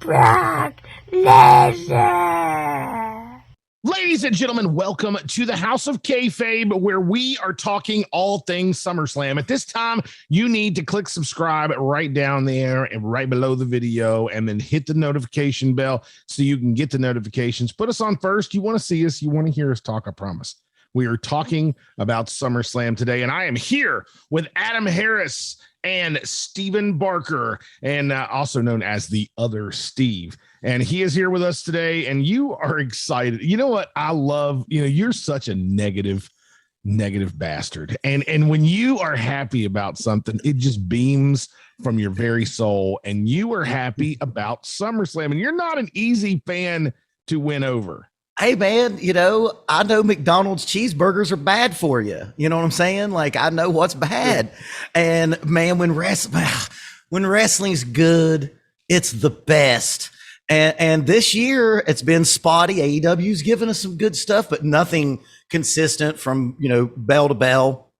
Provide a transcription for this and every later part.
Brock Lesnar. Ladies and gentlemen, welcome to the House of Kayfabe, where we are talking all things SummerSlam. At this time, you need to click subscribe right down there and right below the video, and then hit the notification bell so you can get the notifications. Put us on first. You want to see us. You want to hear us talk, I promise. We are talking about SummerSlam today, and I am here with Adam Harris and Steven Barker, and also known as the other Steve. And he is here with us today, and you are excited. You know what I love? You're such a negative bastard. And when you are happy about something, it just beams from your very soul. And you are happy about SummerSlam, and you're not an easy fan to win over. Hey, man, I know McDonald's cheeseburgers are bad for you. You know what I'm saying? Like, I know what's bad. And, man, when wrestling's good, it's the best. And this year, it's been spotty. AEW's given us some good stuff, but nothing consistent from, bell to bell,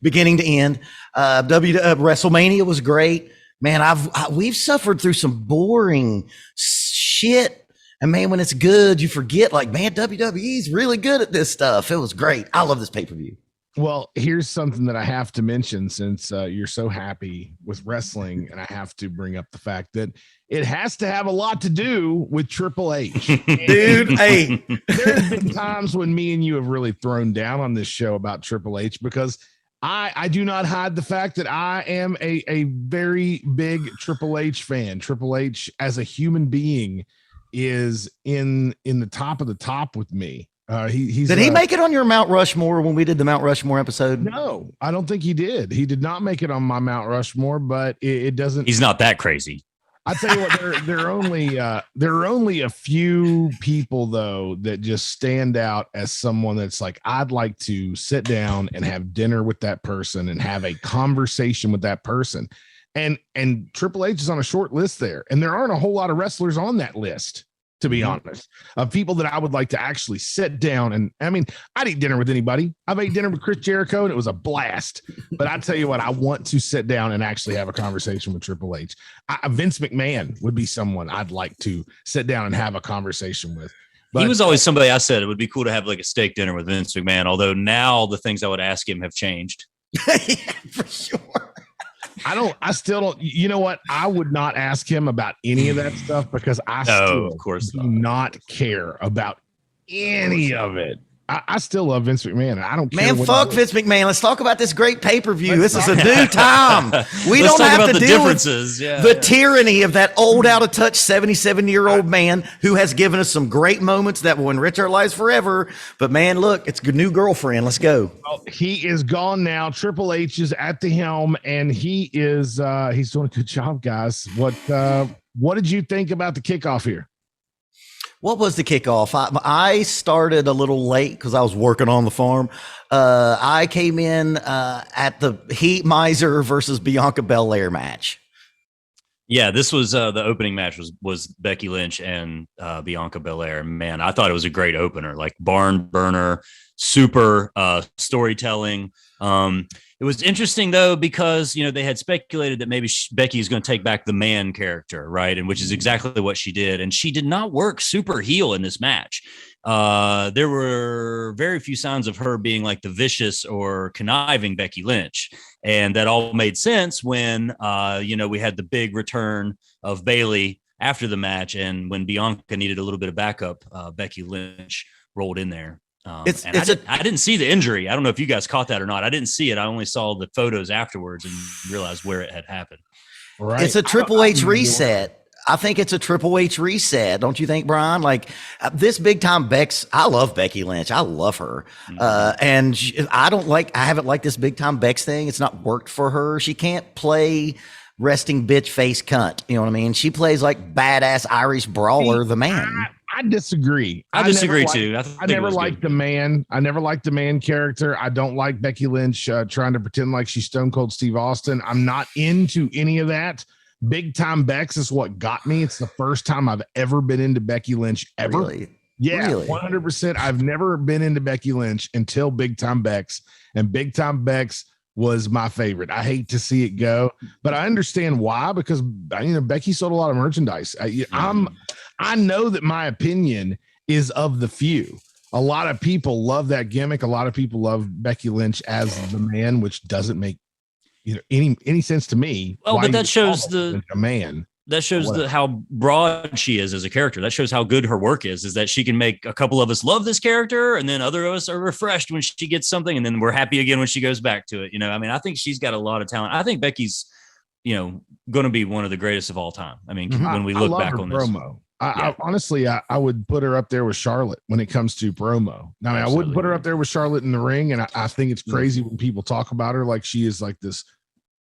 beginning to end. WrestleMania was great. Man, we've suffered through some boring shit. And man, when it's good, you forget, like, man, WWE's really good at this stuff. It was great. I love this pay-per-view. Well, here's something that I have to mention, since you're so happy with wrestling, and I have to bring up the fact that it has to have a lot to do with Triple H. Dude, hey. There's been times when me and you have really thrown down on this show about Triple H, because I do not hide the fact that I am a very big Triple H fan. Triple H as a human being is in the top of the top with me. Did he make it on your Mount Rushmore when we did the Mount Rushmore episode? No, I don't think he did. He did not make it on my Mount Rushmore, but it doesn't. He's not that crazy. I tell you what, there are only a few people though that just stand out as someone that's like, I'd like to sit down and have dinner with that person and have a conversation with that person. And Triple H is on a short list there. And there aren't a whole lot of wrestlers on that list, to be honest, of people that I would like to actually sit down. And I mean, I'd eat dinner with anybody. I've ate dinner with Chris Jericho and it was a blast. But I tell you what, I want to sit down and actually have a conversation with Triple H. Vince McMahon would be someone I'd like to sit down and have a conversation with. But he was always somebody I said it would be cool to have like a steak dinner with Vince McMahon. Although now the things I would ask him have changed. Yeah, for sure. I still don't, you know what? I would not ask him about any of that stuff, because I still do not care about any of it. I still love Vince McMahon. I don't care. Man, fuck Vince McMahon. Let's talk about this great pay-per-view. This is a new time. We don't have to deal with the tyranny of that old, out-of-touch 77-year-old man who has given us some great moments that will enrich our lives forever. But man, look, it's a new girlfriend. Let's go. Well, he is gone now. Triple H is at the helm, and he is he's doing a good job, guys. What did you think about the kickoff here? What was the kickoff? I started a little late because I was working on the farm. I came in at the Heat Miser versus Bianca Belair match. Yeah, this was the opening match was Becky Lynch and Bianca Belair. Man, I thought it was a great opener, like barn burner, super storytelling. It was interesting though, because they had speculated that maybe Becky is going to take back the man character, right? And which is exactly what she did. And she did not work super heel in this match. There were very few signs of her being like the vicious or conniving Becky Lynch. And that all made sense when, we had the big return of Bayley after the match. And when Bianca needed a little bit of backup, Becky Lynch rolled in there. I didn't see the injury. I don't know if you guys caught that or not. I didn't see it. I only saw the photos afterwards and realized where it had happened. Right. It's a Triple H reset. I think it's a Triple H reset. Don't you think, Brian? Like this big time I love Becky Lynch. I love her. And I haven't liked this big time Bex thing. It's not worked for her. She can't play resting bitch face cunt. You know what I mean? She plays like badass Irish brawler, the man. I disagree. I disagree too. I never liked the man. I never liked the man character. I don't like Becky Lynch trying to pretend like she's Stone Cold Steve Austin. I'm not into any of that. Big time Bex is what got me. It's the first time I've ever been into Becky Lynch ever. Really? Yeah, really? 100%. I've never been into Becky Lynch until Big Time Bex, and Big Time Bex was my favorite. I hate to see it go, but I understand why, because Becky sold a lot of merchandise. I know that my opinion is of the few. A lot of people love that gimmick. A lot of people love Becky Lynch as the man, which doesn't make any sense to me. Well, but that shows a man. That shows how broad she is as a character. That shows how good her work is that she can make a couple of us love this character, and then other of us are refreshed when she gets something, and then we're happy again when she goes back to it. I think she's got a lot of talent. I think Becky's, going to be one of the greatest of all time. I mean, when we look back on this. Promo. I honestly, I would put her up there with Charlotte when it comes to promo. Now, I wouldn't put her up there with Charlotte in the ring, and I think it's crazy when people talk about her like she is like this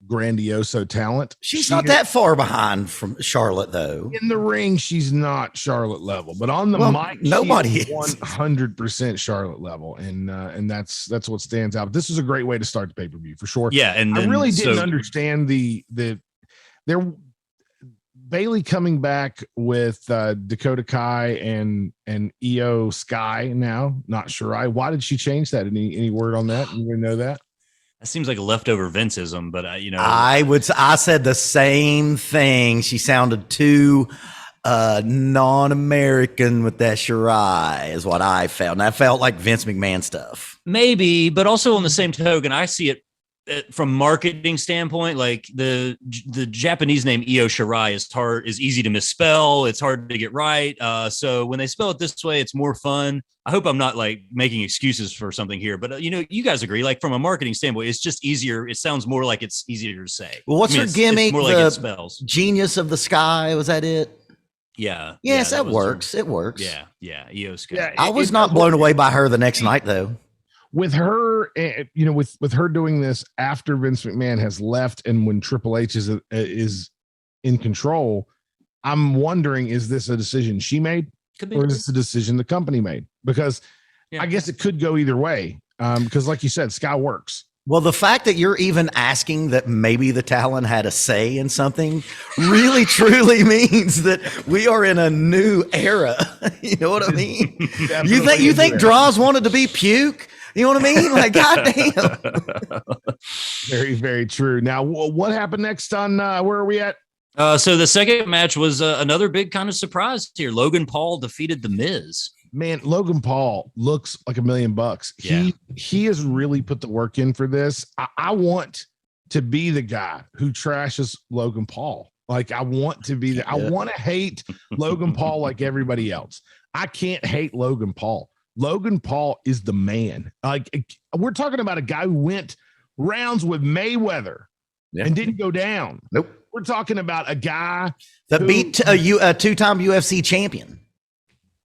grandioso talent. She's not that far behind from Charlotte, though. In the ring, she's not Charlotte level, but on the mic, nobody is 100% Charlotte level, and that's what stands out. This is a great way to start the pay-per-view for sure. Yeah, and I really didn't understand their Bailey coming back with Dakota Kai and Io Sky now, not Shirai. Why did she change that? Any word on that? You know that? That seems like a leftover Vinceism, but I said the same thing. She sounded too non-American with that Shirai is what I felt. And that felt like Vince McMahon stuff. Maybe, but also on the same token, I see it from marketing standpoint, like the Japanese name Io Shirai is easy to misspell. It's hard to get right. So when they spell it this way, it's more fun. I hope I'm not like making excuses for something here, but you guys agree, like from a marketing standpoint, it's just easier. It sounds more like it's easier to say. Well, what's her gimmick? It's more like it spells. Genius of the Sky. Was that it? Yeah. Yes, that works. It works. Yeah. Io Sky. Yeah, I was not blown away by her the next night though. With her, with her doing this after Vince McMahon has left and when Triple H is in control, I'm wondering, is this a decision she made, or is this a decision the company made? Because I guess it could go either way. Because like you said, Sky works. Well, the fact that you're even asking that maybe the talent had a say in something really truly means that we are in a new era. You know what I mean? You think draws wanted to be puke? You know what I mean? Like, goddamn. Very, very true. Now, what happened next on where are we at? So the second match was another big kind of surprise here. Logan Paul defeated The Miz. Man, Logan Paul looks like $1 million. Yeah. He has really put the work in for this. I want to be the guy who trashes Logan Paul. Like, I want to be I want to hate Logan Paul like everybody else. I can't hate Logan Paul. Logan Paul is the man. Like, we're talking about a guy who went rounds with Mayweather and didn't go down. Nope. We're talking about a guy that beat a two-time UFC champion.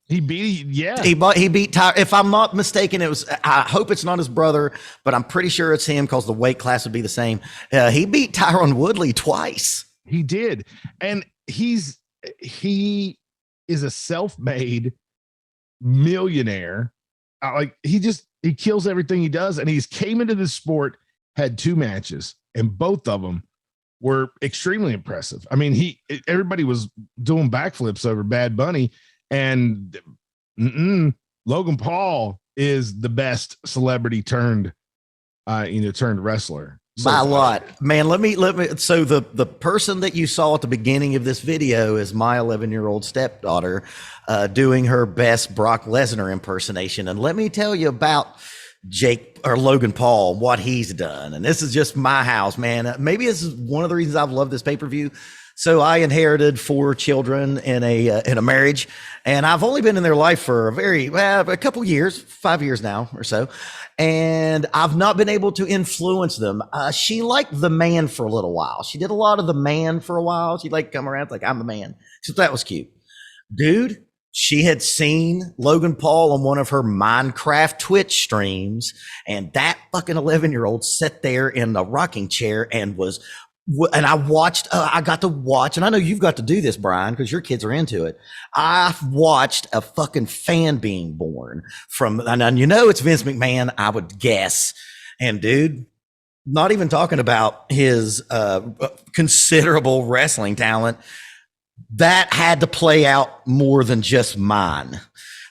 He beat, he beat Ty. If I'm not mistaken, it was. I hope it's not his brother, but I'm pretty sure it's him because the weight class would be the same. He beat Tyron Woodley twice. He did, and he is a self-made millionaire. He kills everything he does, and he's came into this sport, had 2 matches, and both of them were extremely impressive. I mean, everybody was doing backflips over Bad Bunny, and Logan Paul is the best celebrity turned wrestler. By a lot, man. Let me. So the person that you saw at the beginning of this video is my 11-year-old stepdaughter, doing her best Brock Lesnar impersonation. And let me tell you about Logan Paul, what he's done. And this is just my house, man. Maybe this is one of the reasons I've loved this pay-per-view. So I inherited 4 children in a marriage, and I've only been in their life for a couple years, 5 years now or so. And I've not been able to influence them. She liked the man for a little while. She did a lot of the man for a while. She'd like come around like, I'm the man. So that was cute. Dude, she had seen Logan Paul on one of her Minecraft Twitch streams, and that fucking 11-year-old sat there in the rocking chair and I got to watch, and I know you've got to do this, Brian, because your kids are into it. I've watched a fucking fan being born and it's Vince McMahon, I would guess. And dude, not even talking about his considerable wrestling talent, that had to play out more than just mine.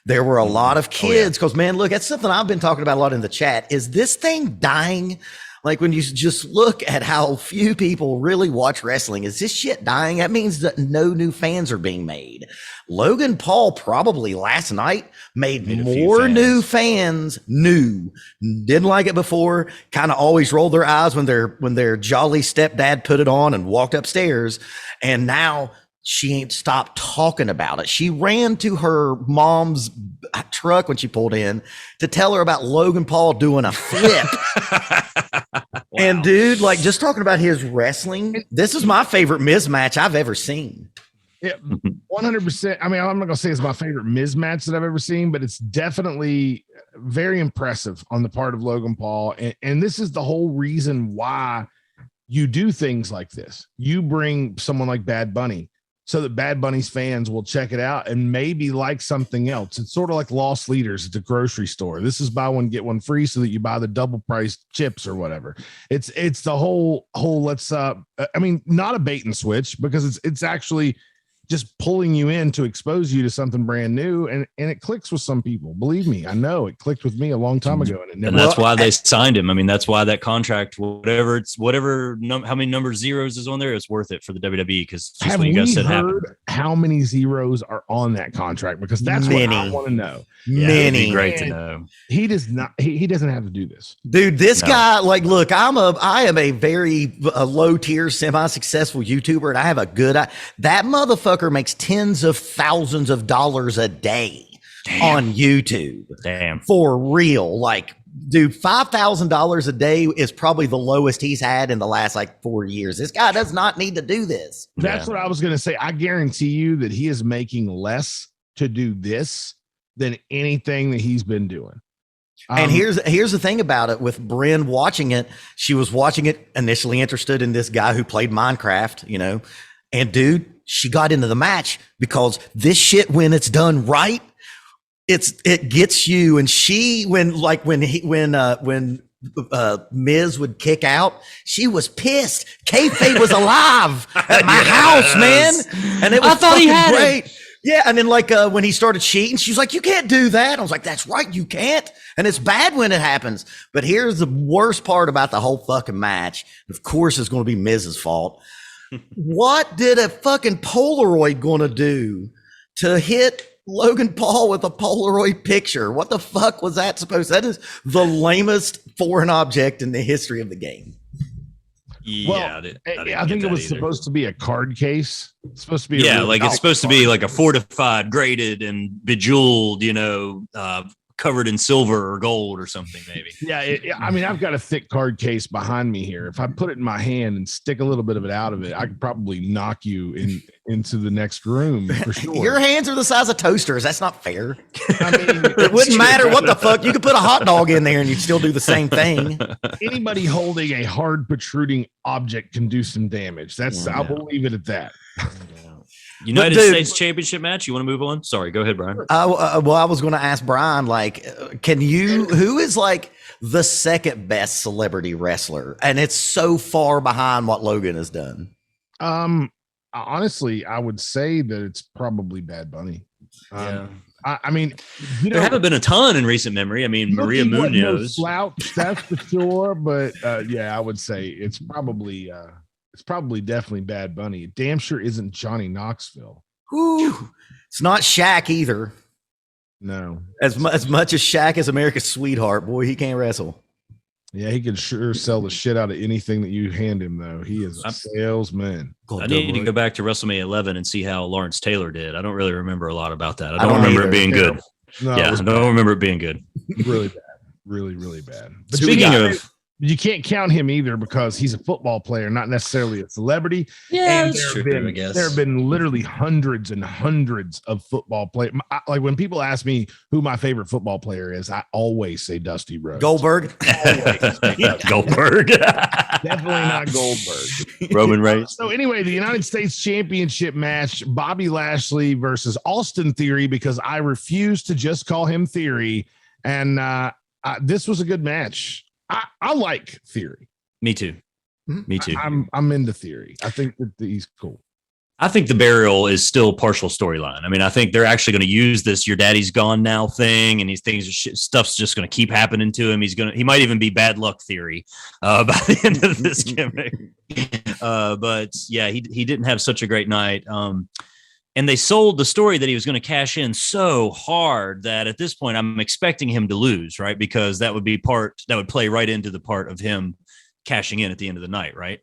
There were a lot of kids because, man, look, that's something I've been talking about a lot in the chat. Is this thing dying? Like when you just look at how few people really watch wrestling, is this shit dying? That means that no new fans are being made. Logan Paul probably last night made more new fans. Didn't like it before. Kind of always rolled their eyes when their jolly stepdad put it on and walked upstairs. And now she ain't stopped talking about it. She ran to her mom's truck when she pulled in to tell her about Logan Paul doing a flip. Wow. And dude, like just talking about his wrestling, this is my favorite Miz match I've ever seen. Yeah, 100%. I mean, I'm not gonna say it's my favorite Miz match that I've ever seen, but it's definitely very impressive on the part of Logan Paul. And this is the whole reason why you do things like this. You bring someone like Bad Bunny so that Bad Bunny's fans will check it out and maybe like something else. It's sort of like Lost Leaders at the grocery store. This is buy one, get one free so that you buy the double priced chips or whatever. It's the whole let's I mean, not a bait and switch, because it's actually just pulling you in to expose you to something brand new, and it clicks with some people. Believe me, I know it clicked with me a long time ago, and it never. And that's why they signed him. I mean, that's why that contract, how many number zeros is on there, it's worth it for the WWE, because have we heard how many zeros are on that contract? Because that's what I want to know. Yeah, it'd be great to know. He does not. He doesn't have to do this, dude. This guy, like, look, I am a very low tier, semi-successful YouTuber, and I have a good. That motherfucker makes tens of thousands of dollars a day on YouTube. Damn, for real. Like, dude, $5,000 a day is probably the lowest he's had in the last like 4 years. This guy does not need to do this. That's what I was going to say. I guarantee you that he is making less to do this than anything that he's been doing. And here's the thing about it with Bryn watching it. She was watching it initially interested in this guy who played Minecraft, you know, and dude, she got into the match because this shit, when it's done right, it gets you. And she, when Miz would kick out, she was pissed. Kayfabe was alive at my house, man. And it was, I thought he had great. It. Yeah, and then like when he started cheating, she was like, "You can't do that." I was like, "That's right, you can't." And it's bad when it happens. But here's the worst part about the whole fucking match. Of course, it's going to be Miz's fault. What did a fucking Polaroid going to do to hit Logan Paul with a Polaroid picture? What the fuck was that supposed to? That is the lamest foreign object in the history of the game. Yeah, well, I think it was supposed to be a card case. It's supposed to be it's supposed to be like a fortified, graded, and bejeweled, you know, covered in silver or gold or something, maybe. Yeah, I mean, I've got a thick card case behind me here. If I put it in my hand and stick a little bit of it out of it, I could probably knock you into the next room for sure. Your hands are the size of toasters. That's not fair. I mean, it wouldn't matter what the fuck. You could put a hot dog in there and you'd still do the same thing. Anybody holding a hard protruding object can do some damage. I will leave it at that. United States Championship match. You want to move on? Sorry, go ahead, Brian. Well, I was going to ask Brian, like, who is like the second best celebrity wrestler? And it's so far behind what Logan has done. Honestly, I would say that it's probably Bad Bunny. I mean, there haven't been a ton in recent memory. I mean, Maria Munoz. No slouch, that's for sure. But I would say it's probably definitely Bad Bunny. It damn sure isn't Johnny Knoxville. Whew. It's not Shaq either. No. As much as Shaq is America's sweetheart, boy, he can't wrestle. Yeah, he can sure sell the shit out of anything that you hand him, though. He is a salesman. I need to go back to WrestleMania 11 and see how Lawrence Taylor did. I don't really remember a lot about that. I don't remember it being good. No, I don't remember it being good. Really bad. Really, really bad. But speaking of... You can't count him either because he's a football player, not necessarily a celebrity. Yeah, and that's true, I guess. There have been literally hundreds and hundreds of football players. Like when people ask me who my favorite football player is, I always say Dusty Rhodes. Goldberg. Goldberg. Definitely not Goldberg. Roman Reigns. So anyway, the United States Championship match, Bobby Lashley versus Austin Theory, because I refuse to just call him Theory. And this was a good match. I like Theory. Me too. Me too. I'm into Theory. I think that he's cool. I think the burial is still partial storyline. I mean, I think they're actually going to use this "your daddy's gone now" thing, and these things, stuff's just going to keep happening to him. He might even be bad luck theory by the end of this gimmick. But yeah, he didn't have such a great night. And they sold the story that he was going to cash in so hard that at this point, I'm expecting him to lose, right? Because that would play right into the part of him cashing in at the end of the night, right?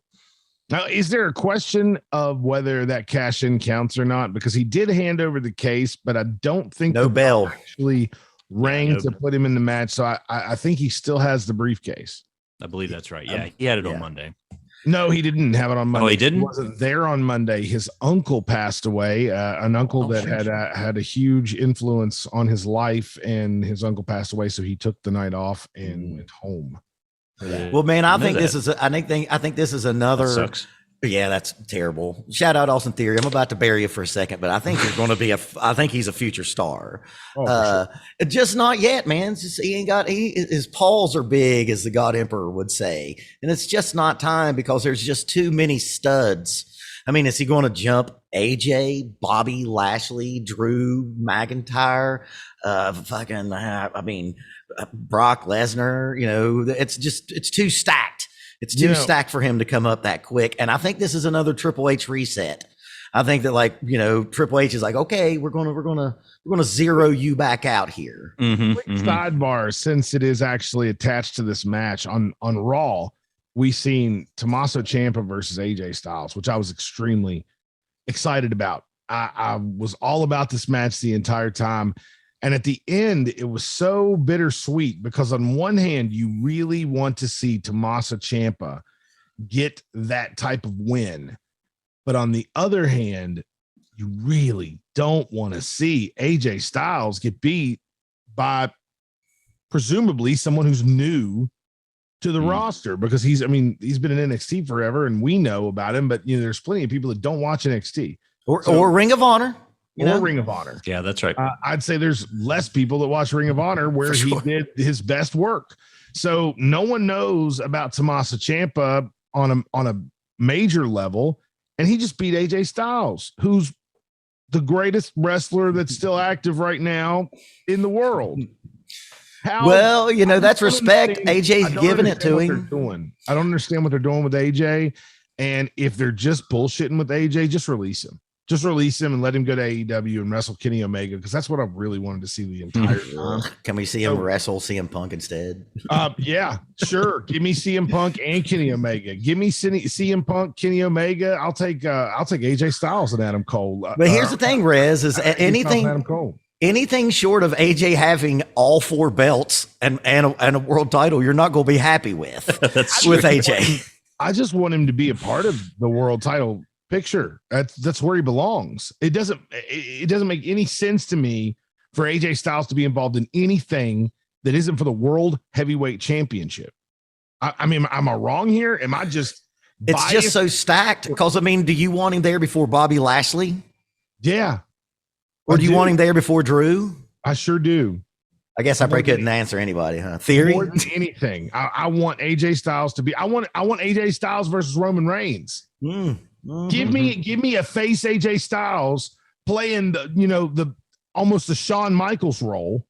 Now, is there a question of whether that cash in counts or not? Because he did hand over the case, but I don't think no bell actually rang to put him in the match. So I think he still has the briefcase. I believe that's right. Yeah, he had it on Monday. No, he didn't have it on Monday. Oh, he didn't? He wasn't there on Monday. His uncle passed away, an uncle that had a huge influence on his life, and his uncle passed away. So he took the night off and went home. Well, man, I think this is another. That sucks. Yeah, that's terrible. Shout out Austin Theory. I'm about to bury you for a second, but I think he's going to be I think he's a future star. Oh, sure. Just not yet, man. It's just, his paws are big, as the God Emperor would say, and it's just not time because there's just too many studs. I mean, is he going to jump AJ, Bobby Lashley, Drew McIntyre, Brock Lesnar? You know, it's too stacked. It's too stacked for him to come up that quick. And I think this is another Triple H reset. I think that Triple H is like, okay, we're gonna zero you back out here. Sidebar, since it is actually attached to this match on Raw, we seen Tommaso Champa versus AJ Styles, which I was extremely excited about. I was all about this match the entire time. And at the end, it was so bittersweet because on one hand, you really want to see Tommaso Ciampa get that type of win. But on the other hand, you really don't want to see AJ Styles get beat by presumably someone who's new to the roster, because he's been in NXT forever and we know about him, but there's plenty of people that don't watch NXT or Ring of Honor. Ring of Honor. Yeah, that's right. I'd say there's less people that watch Ring of Honor where he did his best work. So no one knows about Tommaso Ciampa on a major level, and he just beat AJ Styles, who's the greatest wrestler that's still active right now in the world. That's respect. AJ's giving it to him. I don't understand what they're doing with AJ, and if they're just bullshitting with AJ, just release him. Just release him and let him go to AEW and wrestle Kenny Omega, because that's what I really wanted to see the entire time. Can we see him wrestle CM Punk instead? Yeah, sure. Give me CM Punk and Kenny Omega. Give me CM Punk, Kenny Omega. I'll take AJ Styles and Adam Cole. But here's the thing, Rez, is anything short of AJ having all 4 belts and a world title, you're not going to be happy with AJ. I just want him to be a part of the world title picture. That's where he belongs. It doesn't make any sense to me for AJ Styles to be involved in anything that isn't for the World Heavyweight Championship. I mean, am I wrong here? Am I just it's biased? Just so stacked? Because do you want him there before Bobby Lashley? Yeah. Or do you want him there before Drew? I sure do. I guess I probably couldn't answer anybody, huh? Theory? More than anything. I want AJ Styles to be. I want AJ Styles versus Roman Reigns. Give me a face AJ Styles playing the almost the Shawn Michaels role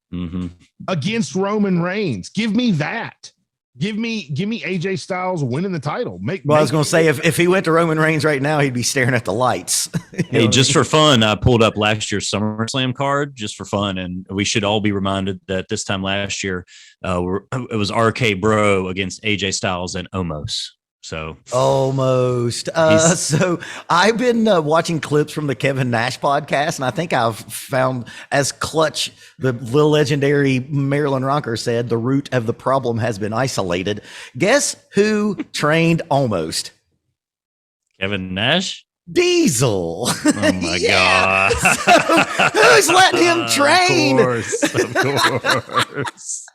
against Roman Reigns. Give me that. Give me AJ Styles winning the title. I was going to say if he went to Roman Reigns right now, he'd be staring at the lights. Hey, just for fun, I pulled up last year's SummerSlam card just for fun, and we should all be reminded that this time last year it was RK Bro against AJ Styles and Omos. So almost. So I've been watching clips from the Kevin Nash podcast, and I think I've found, as Clutch, the legendary Marilyn Rocker said, the root of the problem has been isolated. Guess who trained Almost? Kevin Nash? Diesel. Oh my God. So who's letting him train? Of course.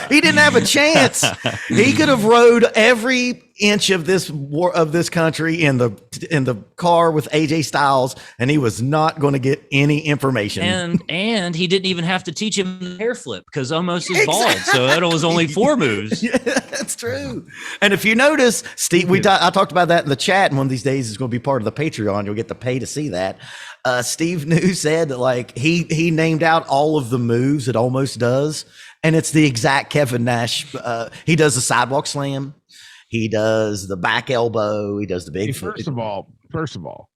He didn't have a chance. He could have rode every inch of this country in the car with AJ Styles, and he was not going to get any information. And he didn't even have to teach him the hair flip because almost is bald. So that was only 4 moves. Yeah, that's true. And if you notice, Steve, I talked about that in the chat, and one of these days is going to be part of the Patreon. You'll get to pay to see that. Steve New said that like he named out all of the moves it almost does. And it's the exact Kevin Nash. He does the sidewalk slam. He does the back elbow. He does the big. First of all,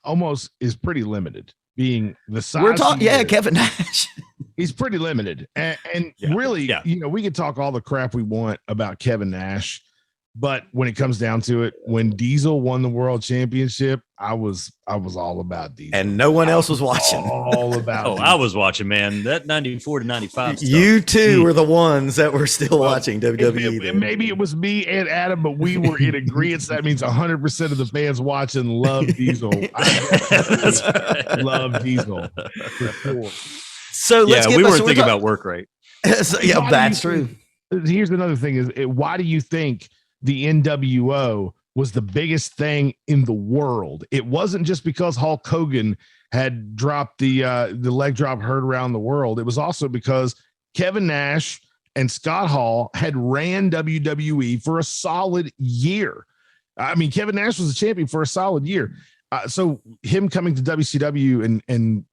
almost is pretty limited. Being the size. We're talking, Kevin Nash. He's pretty limited, and really, we can talk all the crap we want about Kevin Nash, but when it comes down to it, when Diesel won the world championship, I was all about Diesel, and no one else was watching. All about. Diesel. I was watching, man. That 94 to 95. Stuff. You two were the ones that were still watching WWE. Maybe it was me and Adam, but we were in agreement. That means 100% of the fans watching love Diesel. That's right. Love Diesel. For sure. So let's we weren't thinking about work rate. So, that's true. Here's another thing: why do you think the NWO was the biggest thing in the world? It wasn't just because Hulk Hogan had dropped the leg drop heard around the world. It was also because Kevin Nash and Scott Hall had ran WWE for a solid year. I mean, Kevin Nash was a champion for a solid year. So him coming to WCW and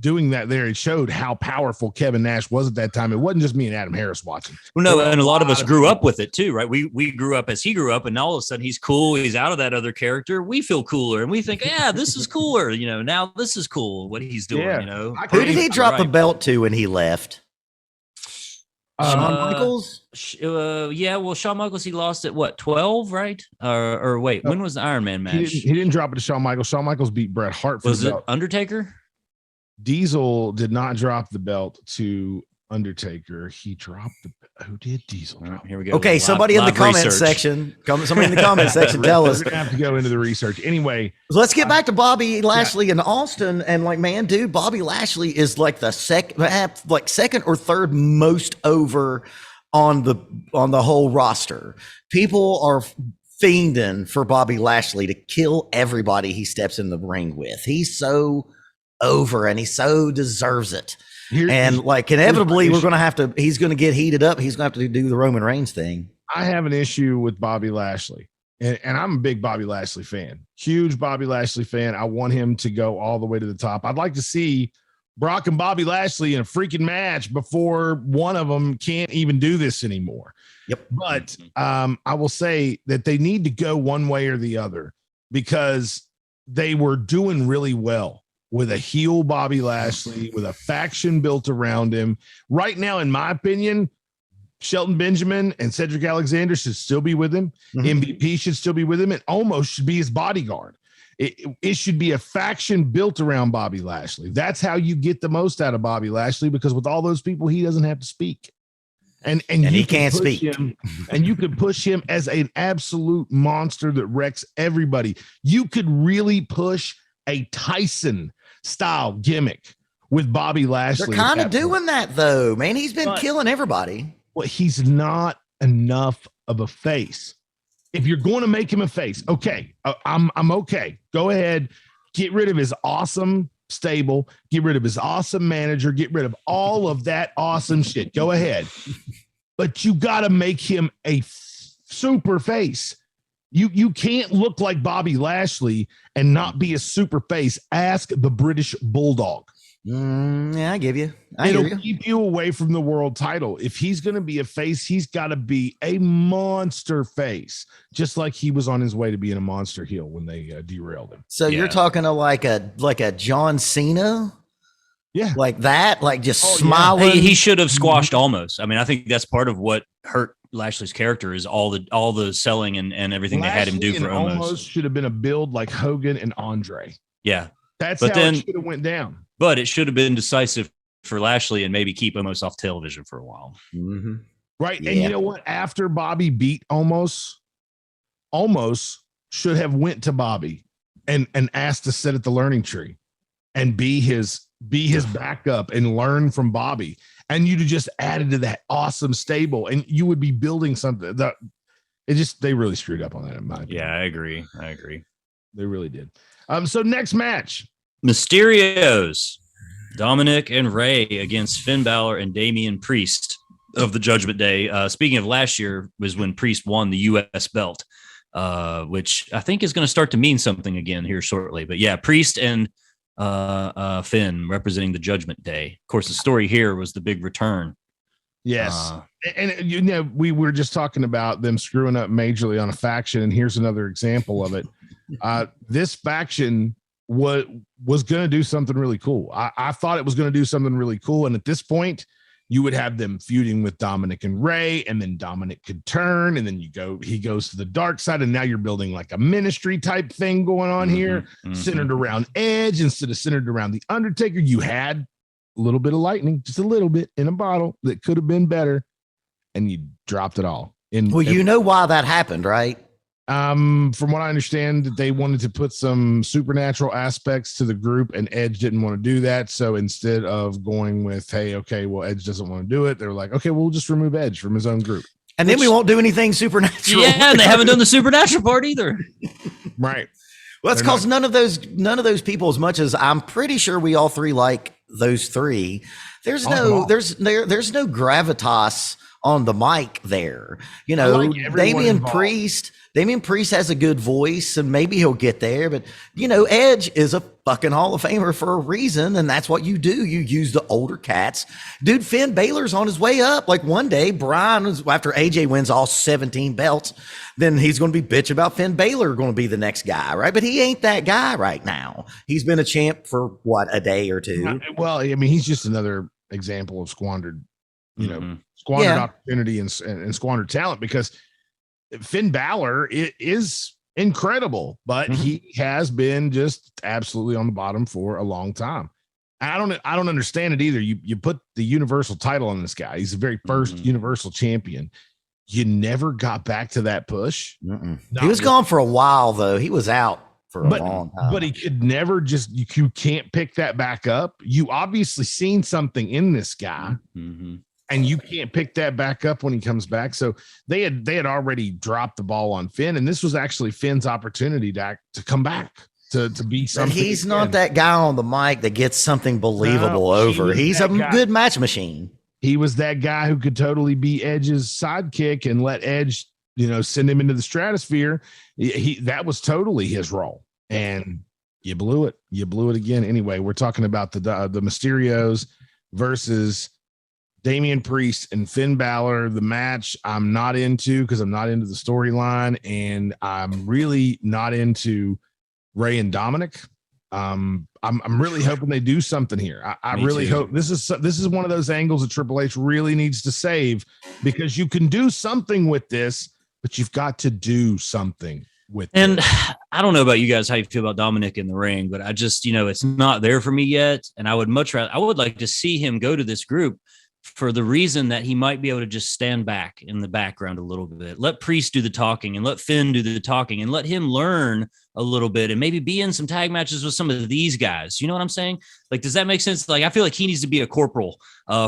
doing that there, it showed how powerful Kevin Nash was at that time. It wasn't just me and Adam Harris watching. Well, no, and a lot of us grew up with it too, right? We grew up as he grew up, and now all of a sudden he's cool. He's out of that other character. We feel cooler, and we think, this is cooler. Now this is cool what he's doing. Who did he drop the belt to when he left? Shawn Michaels? Well, Shawn Michaels, he lost at what, 12, right? Or wait, when was the Iron Man match? He didn't drop it to Shawn Michaels. Shawn Michaels beat Bret Hart. Was it Undertaker? Diesel did not drop the belt to Undertaker. He dropped who did Diesel drop? Here we go. Okay, somebody in the comment section. Somebody in the comment section tell us. We're gonna have to go into the research. Anyway, let's get back to Bobby Lashley in Austin. And man, dude, Bobby Lashley is like the second or third most over on the whole roster. People are fiending for Bobby Lashley to kill everybody he steps in the ring with. He's so over, and he so deserves it. Inevitably he's going to get heated up. He's going to have to do the Roman Reigns thing. I have an issue with Bobby Lashley, and I'm a big Bobby Lashley fan, huge Bobby Lashley fan. I want him to go all the way to the top. I'd like to see Brock and Bobby Lashley in a freaking match before one of them can't even do this anymore. Yep. But I will say that they need to go one way or the other, because they were doing really well with a heel Bobby Lashley, with a faction built around him. Right now, in my opinion, Shelton Benjamin and Cedric Alexander should still be with him. Mm-hmm. MVP should still be with him, and almost should be his bodyguard. It should be a faction built around Bobby Lashley. That's how you get the most out of Bobby Lashley, because with all those people, he doesn't have to speak. And he can't speak. And you could push him as an absolute monster that wrecks everybody. You could really push a Tyson style gimmick with Bobby Lashley. They're kind of doing that though, man. He's been killing everybody. Well, he's not enough of a face. If you're going to make him a face, okay, I'm okay. Go ahead, get rid of his awesome stable, get rid of his awesome manager, get rid of all of that awesome shit. Go ahead, but you got to make him a super face. You can't look like Bobby Lashley and not be a super face. Ask the British Bulldog. I give you. It'll keep you away from the world title. If he's going to be a face, he's got to be a monster face, just like he was on his way to being a monster heel when they derailed him. So you're talking to like a John Cena? Yeah. Like that? Like just smiling? Yeah. He should have squashed Almost. I mean, I think that's part of what hurt Lashley's character is all the selling and everything Lashley they had him do for Almost should have been a build like Hogan and Andre. Yeah. That's how it should have went down. But it should have been decisive for Lashley and maybe keep Almost off television for a while. Mm-hmm. Right. Yeah. And you know what? After Bobby beat Almost should have went to Bobby and asked to sit at the learning tree and be his be his backup and learn from Bobby, and you'd have just added to that awesome stable, and you would be building something that they really screwed up on that in my opinion. Yeah, I agree. They really did. So next match, Mysterios, Dominic and Ray against Finn Balor and Damian Priest of the Judgment Day. Speaking of last year, was when Priest won the U.S. belt, which I think is going to start to mean something again here shortly. But yeah, Priest and Finn representing the Judgment Day. Of course, the story here was the big return. Yes. And we were just talking about them screwing up majorly on a faction, and here's another example of it. This faction was going to do something really cool. I thought it was going to do something really cool, and at this point, you would have them feuding with Dominic and Ray, and then Dominic could turn, and then he goes to the dark side, and now you're building like a ministry type thing going on here, centered around Edge instead of centered around the Undertaker. You had a little bit of lightning, just a little bit in a bottle that could have been better, and you dropped it all. You know why that happened, right? From what I understand, they wanted to put some supernatural aspects to the group, and Edge didn't want to do that. So instead of going with, hey, okay, well, Edge doesn't want to do it, they were like, okay, we'll just remove Edge from his own group. And then we won't do anything supernatural. Yeah, and they haven't done the supernatural part either. Right. Well, that's because none of those people, as much as I'm pretty sure we all three like those three, there's no gravitas on the mic there. Damian Priest has a good voice, and maybe he'll get there, but Edge is a fucking Hall of Famer for a reason, and that's what you do. You use the older cats. Dude, Finn Balor's on his way up. Like one day, Brian, after AJ wins all 17 belts, then he's going to be bitching about Finn Balor going to be the next guy, right? But he ain't that guy right now. He's been a champ for a day or two. Well, I mean, he's just another example of squandered opportunity and squandered talent, because Finn Balor is incredible, but he has been just absolutely on the bottom for a long time. I don't understand it either. You put the Universal title on this guy. He's the very first Universal champion. You never got back to that push. He was gone for a while, though. He was out for a long time. But he could never you can't pick that back up. You obviously seen something in this guy. And you can't pick that back up when he comes back. So they had already dropped the ball on Finn, and this was actually Finn's opportunity to come back to be something. But he's not that guy on the mic that gets something believable over. He's a good match machine. He was that guy who could totally be Edge's sidekick and let Edge, send him into the stratosphere. That was totally his role, and you blew it. You blew it again. Anyway, we're talking about the Mysterios versus Damian Priest and Finn Balor. The match I'm not into because I'm not into the storyline, and I'm really not into Ray and Dominic. I'm really hoping they do something here. I really hope this is one of those angles that Triple H really needs to save, because you can do something with this, but you've got to do something with it. And I don't know about you guys, how you feel about Dominic in the ring, but I just, it's not there for me yet. And I would like to see him go to this group for the reason that he might be able to just stand back in the background a little bit, let Priest do the talking and let Finn do the talking, and let him learn a little bit and maybe be in some tag matches with some of these guys. You know what I'm saying? Like, does that make sense? Like, I feel like he needs to be a corporal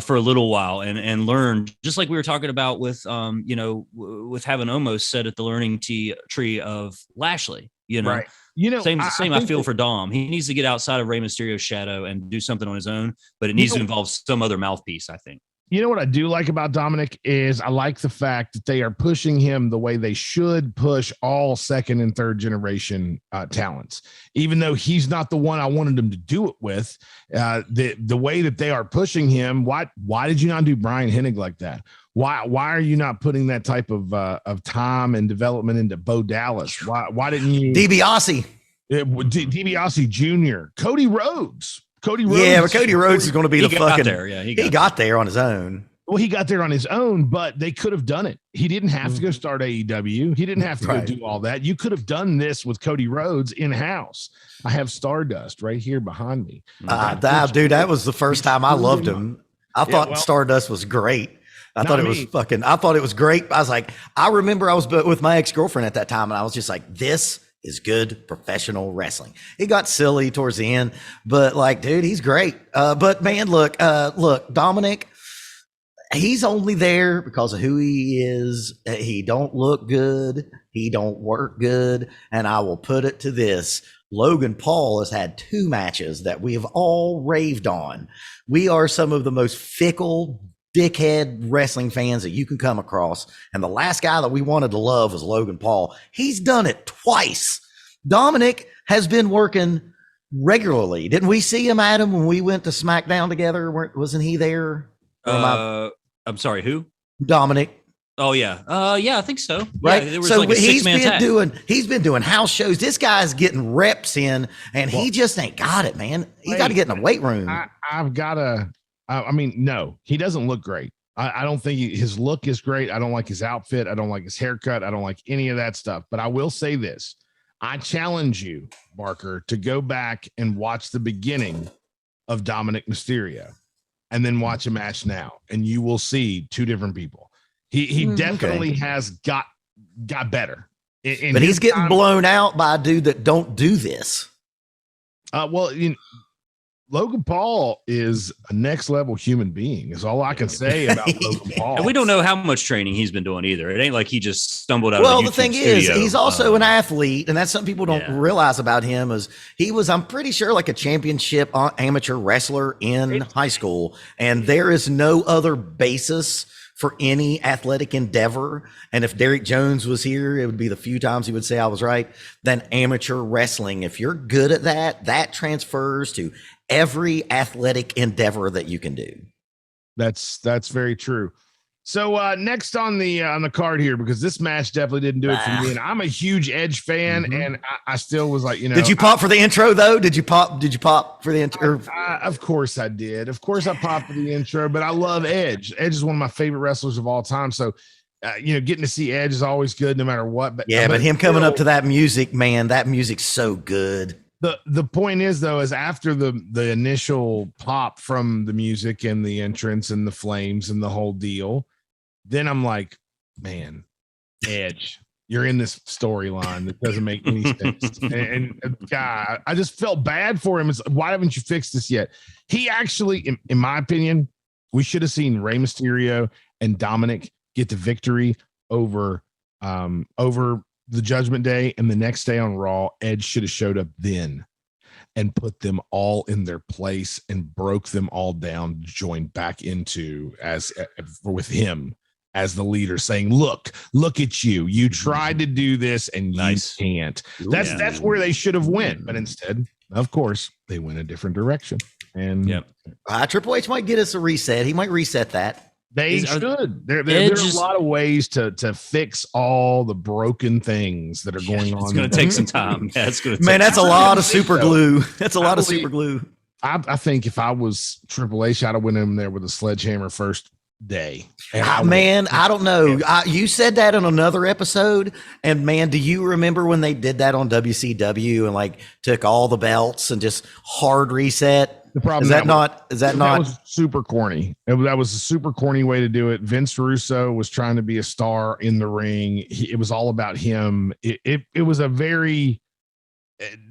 for a little while and learn, just like we were talking about with, with having almost said at the learning tree of Lashley, Right. Same. I feel for Dom. He needs to get outside of Rey Mysterio's shadow and do something on his own, but it needs to involve some other mouthpiece, I think. You know what I do like about Dominic is I like the fact that they are pushing him the way they should push all second and third generation talents, even though he's not the one I wanted them to do it with. The way that they are pushing him. Why did you not do Brian Hennig like that? Why are you not putting that type of time and development into Bo Dallas? Why didn't you DiBiase Jr., Cody Rhodes? Yeah, but Cody Rhodes is going to be he got there. Yeah, he got there on his own. Well, he got there on his own, but they could have done it. He didn't have to go start AEW. He didn't have to go do all that. You could have done this with Cody Rhodes in-house. I have Stardust right here behind me. Dude, that was the first time I loved him. I thought Stardust was great. I thought it was great. I was like, I remember I was with my ex-girlfriend at that time, and I was just like, this is good professional wrestling. It got silly towards the end, but like, dude, he's great. But man, look, Dominic, he's only there because of who he is. He don't look good. He don't work good. And I will put it to this. Logan Paul has had 2 matches that we have all raved on. We are some of the most fickle, dickhead wrestling fans that you can come across. And the last guy that we wanted to love was Logan Paul. He's done it twice. Dominic has been working regularly. Didn't we see him, Adam, when we went to Smackdown together? Wasn't he there? I'm sorry, who? Dominic. Oh yeah. Yeah, I think so. Right. Yeah, there was so like a he's six-man tag. he's been doing house shows. This guy's getting reps in, and he just ain't got it, man. He got to get in the weight room. I mean, no, he doesn't look great. I don't think his look is great. I don't like his outfit. I don't like his haircut. I don't like any of that stuff. But I will say this. I challenge you, Barker, to go back and watch the beginning of Dominic Mysterio and then watch a match now, and you will see 2 different people. He definitely has got better. But he's getting blown out by a dude that don't do this. Logan Paul is a next level human being is all I can say about Logan Paul. And we don't know how much training he's been doing either. It ain't like he just stumbled out of the the thing studio. is, he's also an athlete, and that's something people don't realize about him is he was, I'm pretty sure, like a championship amateur wrestler in high school, and there is no other basis for any athletic endeavor. And if Derek Jones was here, it would be the few times he would say I was right, than amateur wrestling. If you're good at that, that transfers to every athletic endeavor that you can do. That's very true. So next on the card here, because this match definitely didn't do it for me, and I'm a huge Edge fan, and I still was like, Did you pop for the intro though? Did you pop for the intro? Of course I did. Of course I popped for the intro, but I love Edge. Edge is one of my favorite wrestlers of all time. So getting to see Edge is always good, no matter what. But but him coming up to that music, man, that music's so good. The point is though, is after the initial pop from the music and the entrance and the flames and the whole deal, then I'm like, man, Edge, you're in this storyline that doesn't make any sense. And God, I just felt bad for him. It's, why haven't you fixed this yet? He actually, in my opinion, we should have seen Rey Mysterio and Dominic get the victory over the Judgment Day, and the next day on Raw, Edge should have showed up then and put them all in their place and broke them all down, joined back into with him as the leader, saying, look at you. You tried to do this and you can't. That's where they should have went. But instead, of course, they went a different direction. And Triple H might get us a reset. He might reset that. They should. There are a lot of ways to fix all the broken things that are going on. It's going to take some time. Yeah, it's going to. Man, that's a lot of super glue. That's a lot of super glue. I think if I was Triple H, I'd have went in there with a sledgehammer first day. Man, I don't know. You said that on another episode, and man, do you remember when they did that on WCW and like took all the belts and just hard reset? The problem is that was super corny. That was a super corny way to do it. Vince Russo was trying to be a star in the ring. It was all about him. It was a very,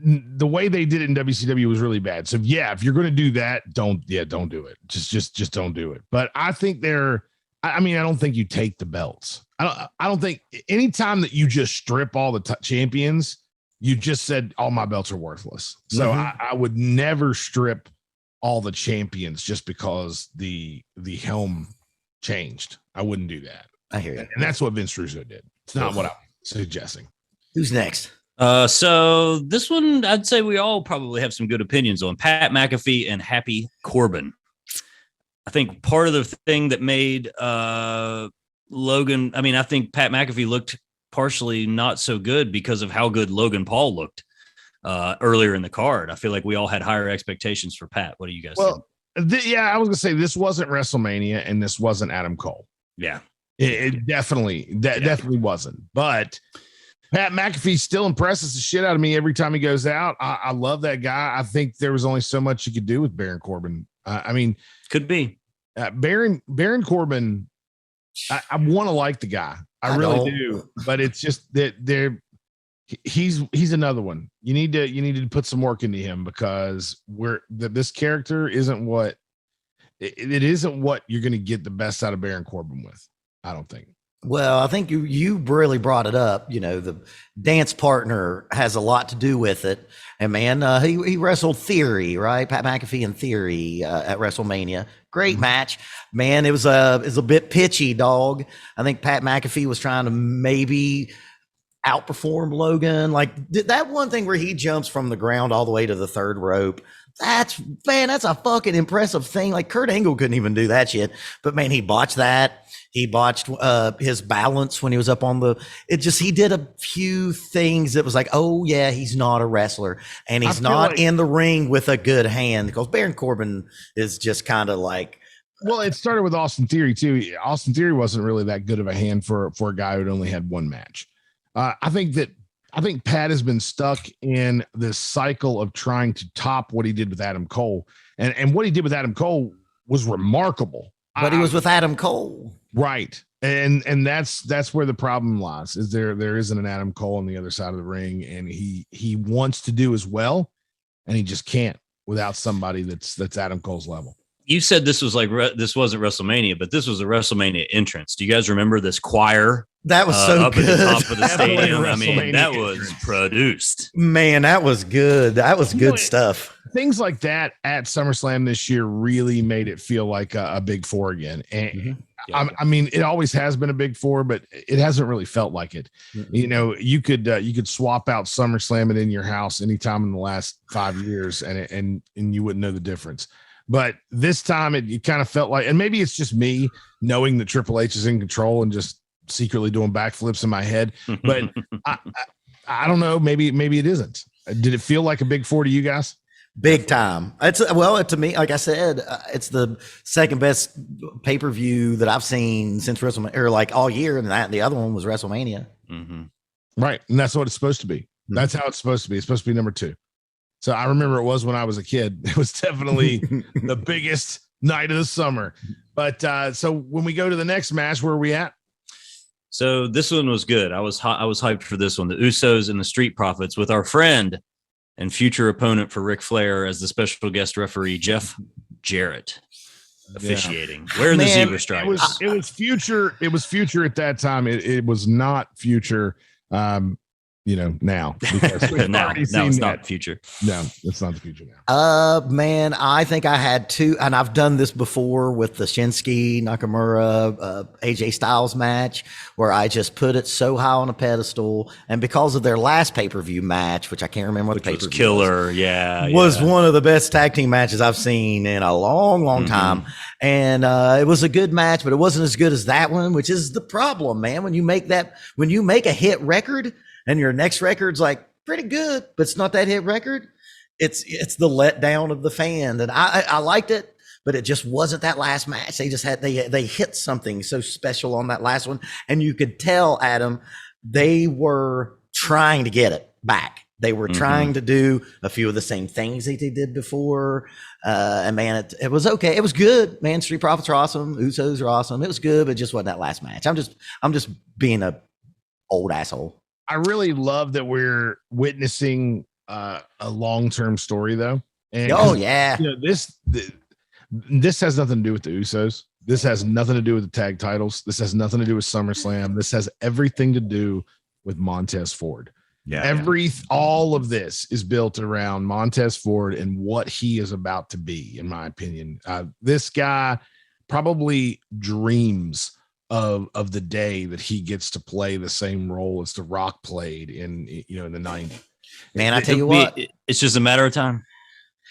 the way they did it in WCW was really bad. So if you're going to do that, don't do it. Just don't do it. But I think I don't think you take the belts. I don't think anytime that you just strip all the champions, you just said all my belts are worthless. So I would never strip all the champions just because the helm changed. I wouldn't do that. I hear you. And that's what Vince Russo did. It's not what I'm suggesting. Who's next? So this one, I'd say we all probably have some good opinions on Pat McAfee and Happy Corbin. I think part of the thing that made Logan, I think Pat McAfee looked partially not so good because of how good Logan Paul looked earlier in the card. I feel like we all had higher expectations for Pat. What do you guys think? I was gonna say this wasn't WrestleMania and this wasn't Adam Cole. Yeah, it definitely wasn't. But Pat McAfee still impresses the shit out of me every time he goes out. I love that guy. I think there was only so much you could do with Baron Corbin. Could be Baron Corbin. I want to like the guy. I really do. But it's just that he's another one. You need to put some work into him because this character isn't what it isn't what you're going to get the best out of Baron Corbin with. I don't think. Well, I think you really brought it up. You know, the dance partner has a lot to do with it. And man, he wrestled Theory, right? Pat McAfee and Theory at WrestleMania. Great match, man. It was a bit pitchy, dog. I think Pat McAfee was trying to maybe outperform Logan. Like that one thing where he jumps from the ground all the way to the third rope. That's a fucking impressive thing. Like Kurt Angle couldn't even do that shit. But man, he botched that. He botched his balance when he was up on he did a few things that was like, oh yeah, he's not a wrestler and he's not in the ring with a good hand because Baron Corbin is just kind of like. Well, it started with Austin Theory too. Austin Theory wasn't really that good of a hand for a guy who'd only had one match. I think Pat has been stuck in this cycle of trying to top what he did with Adam Cole. And what he did with Adam Cole was remarkable. But he was with Adam Cole. Right. And that's where the problem lies is there isn't an Adam Cole on the other side of the ring. And he wants to do as well. And he just can't without somebody that's Adam Cole's level. You said this was this wasn't WrestleMania, but this was a WrestleMania entrance. Do you guys remember this choir? That was so up good. At the top of the stadium. I mean, that was produced. Man, that was good. That was good stuff. Things like that at SummerSlam this year really made it feel like a Big Four again. And I mean, it always has been a Big Four, but it hasn't really felt like it. Mm-hmm. You know, you could swap out SummerSlam it in your house anytime in the last 5 years, and you wouldn't know the difference. But this time it kind of felt like, and maybe it's just me knowing that Triple H is in control and just secretly doing backflips in my head. But I don't know. Maybe it isn't. Did it feel like a Big Four to you guys? Big time. To me, like I said, it's the second best pay-per-view that I've seen since WrestleMania, or like all year. And the other one was WrestleMania. Mm-hmm. Right. And that's what it's supposed to be. Mm-hmm. That's how it's supposed to be. It's supposed to be number 2. So I remember it was when I was a kid. It was definitely the biggest night of the summer. But so when we go to the next match, where are we at? So this one was good. I was hyped for this one. The Usos and the Street Profits with our friend and future opponent for Ric Flair as the special guest referee, Jeff Jarrett, officiating. Yeah. Wearing the zebra stripes. It was future. It was future at that time. It was not future. Now because now it's not future. No, it's not the future now. Man, I think I had 2, and I've done this before with the Shinsuke Nakamura AJ Styles match, where I just put it so high on a pedestal, and because of their last pay-per-view match, which I can't remember what the pay-per-view was, killer, was one of the best tag team matches I've seen in a long time, and it was a good match, but it wasn't as good as that one, which is the problem, man. When you make a hit record. And your next record's like pretty good, but it's not that hit record. It's the letdown of the fan. And I liked it, but it just wasn't that last match. They just they hit something so special on that last one. And you could tell, Adam, they were trying to get it back. They were trying to do a few of the same things that they did before. And man, it was okay. It was good, man. Street Profits are awesome. Usos are awesome. It was good, but it just wasn't that last match. I'm just being a old asshole. I really love that we're witnessing a long-term story, though. And this has nothing to do with the Usos. This has nothing to do with the tag titles. This has nothing to do with SummerSlam. This has everything to do with Montez Ford. All of this is built around Montez Ford and what he is about to be, in my opinion. This guy probably dreams of the day that he gets to play the same role as The Rock played in the 90s. Man, I tell you what, it's just a matter of time.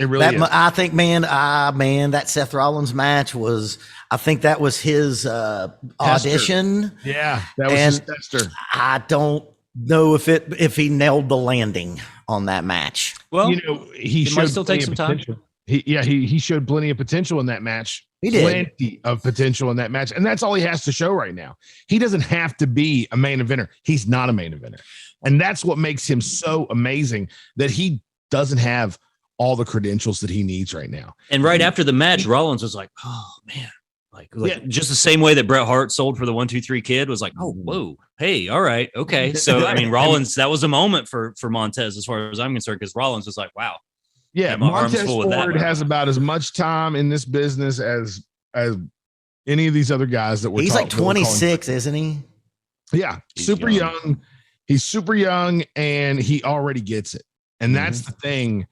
It really is. I think, man, that Seth Rollins match was, I think that was his audition. Yeah, that was his tester. I don't know if he nailed the landing on that match. Well, he might still take some time. He showed plenty of potential in that match. He did. Plenty of potential in that match. And that's all he has to show right now. He doesn't have to be a main eventer. He's not a main eventer. And that's what makes him so amazing, that he doesn't have all the credentials that he needs right now. And right after the match, Rollins was like, oh man, Just the same way that Bret Hart sold for the 1-2-3 Kid was like, oh, whoa, hey, all right, okay. So I mean, Rollins, that was a moment for Montez as far as I'm concerned, because Rollins was like, wow. Yeah, Montez Ford has about as much time in this business as any of these other guys that we're. He's like 26, isn't he? Yeah, he's super young. He's super young, and he already gets it. And that's the thing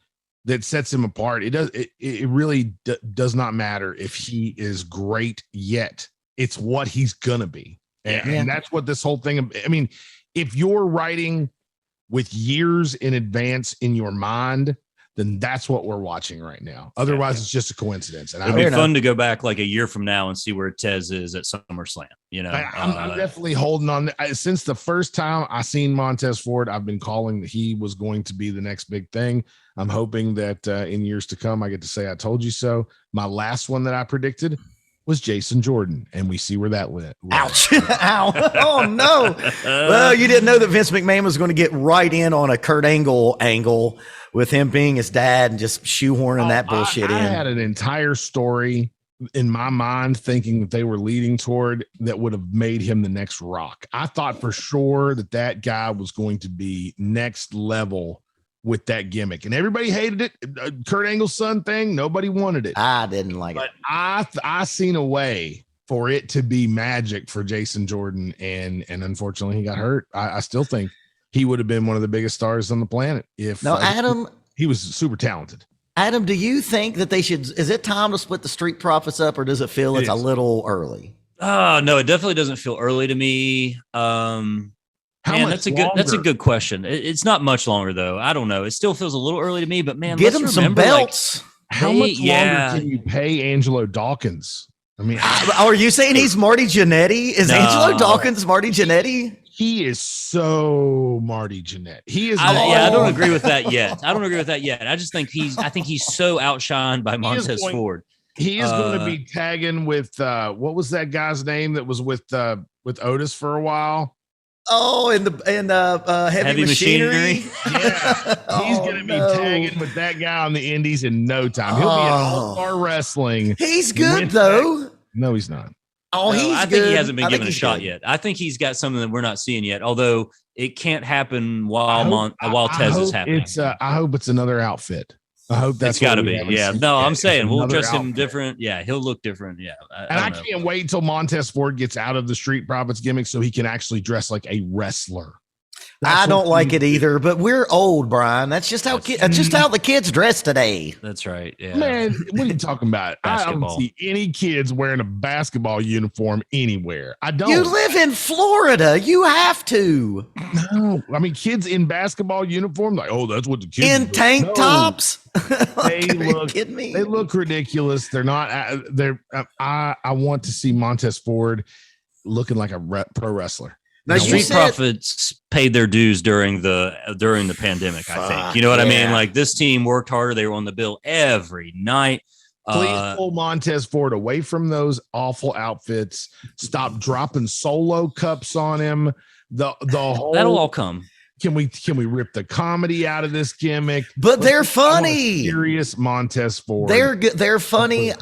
that sets him apart. It really does not matter if he is great yet. It's what he's gonna be, and that's what this whole thing. I mean, if you're writing with years in advance in your mind, then that's what we're watching right now. Otherwise, it's just a coincidence. And it'd be fun to go back like a year from now and see where Tez is at SummerSlam. You know, I'm definitely holding on. Since the first time I seen Montez Ford, I've been calling that he was going to be the next big thing. I'm hoping that in years to come, I get to say I told you so. My last one that I predicted was Jason Jordan, and we see where that went. Ouch. Ow. Oh, no. Well, you didn't know that Vince McMahon was going to get right in on a Kurt angle with him being his dad and just shoehorning that bullshit in. I had an entire story in my mind thinking that they were leading toward that would have made him the next Rock. I thought for sure that guy was going to be next level with that gimmick, and everybody hated it. Kurt Angle's son thing, nobody wanted it. I didn't like it. I seen a way for it to be magic for Jason Jordan, and unfortunately he got hurt. I still think he would have been one of the biggest stars on the planet if Adam. He was super talented. Adam, do you think that they should? Is it time to split the Street Profits up, or does it feel it's a little early? Oh no, it definitely doesn't feel early to me. That's a good question. It's not much longer though. I don't know. It still feels a little early to me, but man, get them some belts. How much longer can you pay Angelo Dawkins? I mean, are you saying he's Marty Jannetty? Is Angelo Dawkins Marty Jannetty? He is so Marty Jannetty. He is. I don't agree with that yet. I just think he's so outshined by Montez Ford. He is going to be tagging with what was that guy's name that was with Otis for a while? Oh, in the heavy machinery. Yeah, he's going to be tagging with that guy on the Indies in no time. He'll be in All-Star Wrestling. He's good though. No, he's not. Oh, he's I good. think he hasn't been given a shot yet. I think he's got something that we're not seeing yet. Although it can't happen while Tez is happening. I hope it's another outfit. I hope that's got to be. Yeah. No, I'm saying we'll dress him different. Yeah, he'll look different. Yeah. I can't wait until Montez Ford gets out of the Street Profits gimmick so he can actually dress like a wrestler. I don't like it either, but we're old, Brian. That's just how the kids dress today. That's right. Yeah. Man, what are you talking about? I don't see any kids wearing a basketball uniform anywhere. I don't. You live in Florida. You have to. No, I mean kids in basketball uniform, like, oh, that's what the kids in tank tops. They look ridiculous. They're not. I want to see Montez Ford looking like a pro wrestler. Now, Street Profits paid their dues during the pandemic. I think you know what I mean. Like this team worked harder. They were on the bill every night. Please pull Montez Ford away from those awful outfits. Stop dropping solo cups on him. The whole that'll all come. Can we rip the comedy out of this gimmick? But they're funny. Serious Montez Ford. They're funny.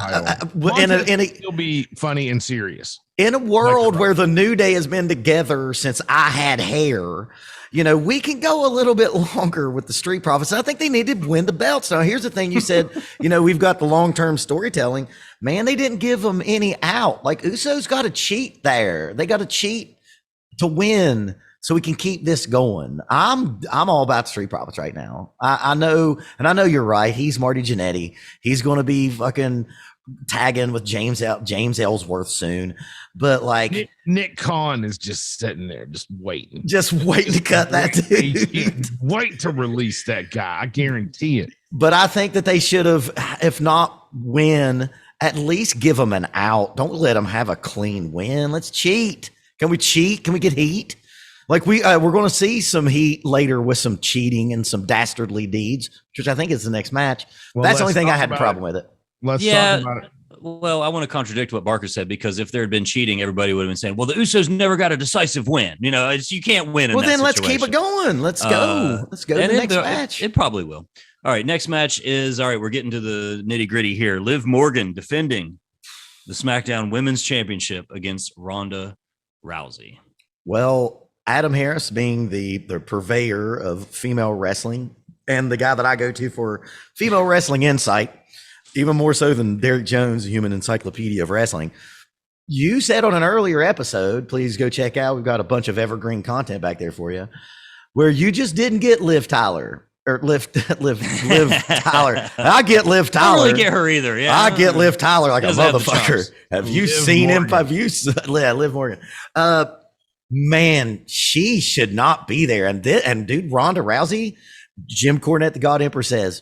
He'll be funny and serious. In a world where the New Day has been together since I had hair, we can go a little bit longer with the Street Profits. I think they need to win the belts. Now, here's the thing you said, we've got the long-term storytelling. Man, they didn't give them any out. Like Usos got to cheat there. They got to cheat to win so we can keep this going. I'm all about Street Profits right now. I know, and I know you're right. He's Marty Jannetty. He's going to be fucking tagging with James Ellsworth soon, but like Nick Khan is just sitting there, just waiting to cut that dude. Wait to release that guy. I guarantee it. But I think that they should have, if not win, at least give them an out. Don't let them have a clean win. Let's cheat. Can we cheat? Can we get heat? Like we're going to see some heat later with some cheating and some dastardly deeds, which I think is the next match. Well, that's the only thing I had a problem with it. Let's talk about it. Well, I want to contradict what Barker said, because if there had been cheating, everybody would have been saying, well, the Usos never got a decisive win. You can't win. Well, then let's keep it going. Let's go. Let's go to the next match. It probably will. All right. Next match is, all right, we're getting to the nitty gritty here. Liv Morgan defending the SmackDown Women's Championship against Ronda Rousey. Well, Adam Harris being the purveyor of female wrestling and the guy that I go to for female wrestling insight, even more so than Derek Jones, the human encyclopedia of wrestling. You said on an earlier episode, please go check out. We've got a bunch of evergreen content back there for you, where you just didn't get Liv Tyler. Or Liv Tyler. I get Liv Tyler. I don't really get her either. Yeah, I get Liv Tyler like a motherfucker. Have you Liv seen Morgan. him? Have you? Yeah, Liv Morgan. Man, she should not be there. And dude, Ronda Rousey, Jim Cornette, the God Emperor says,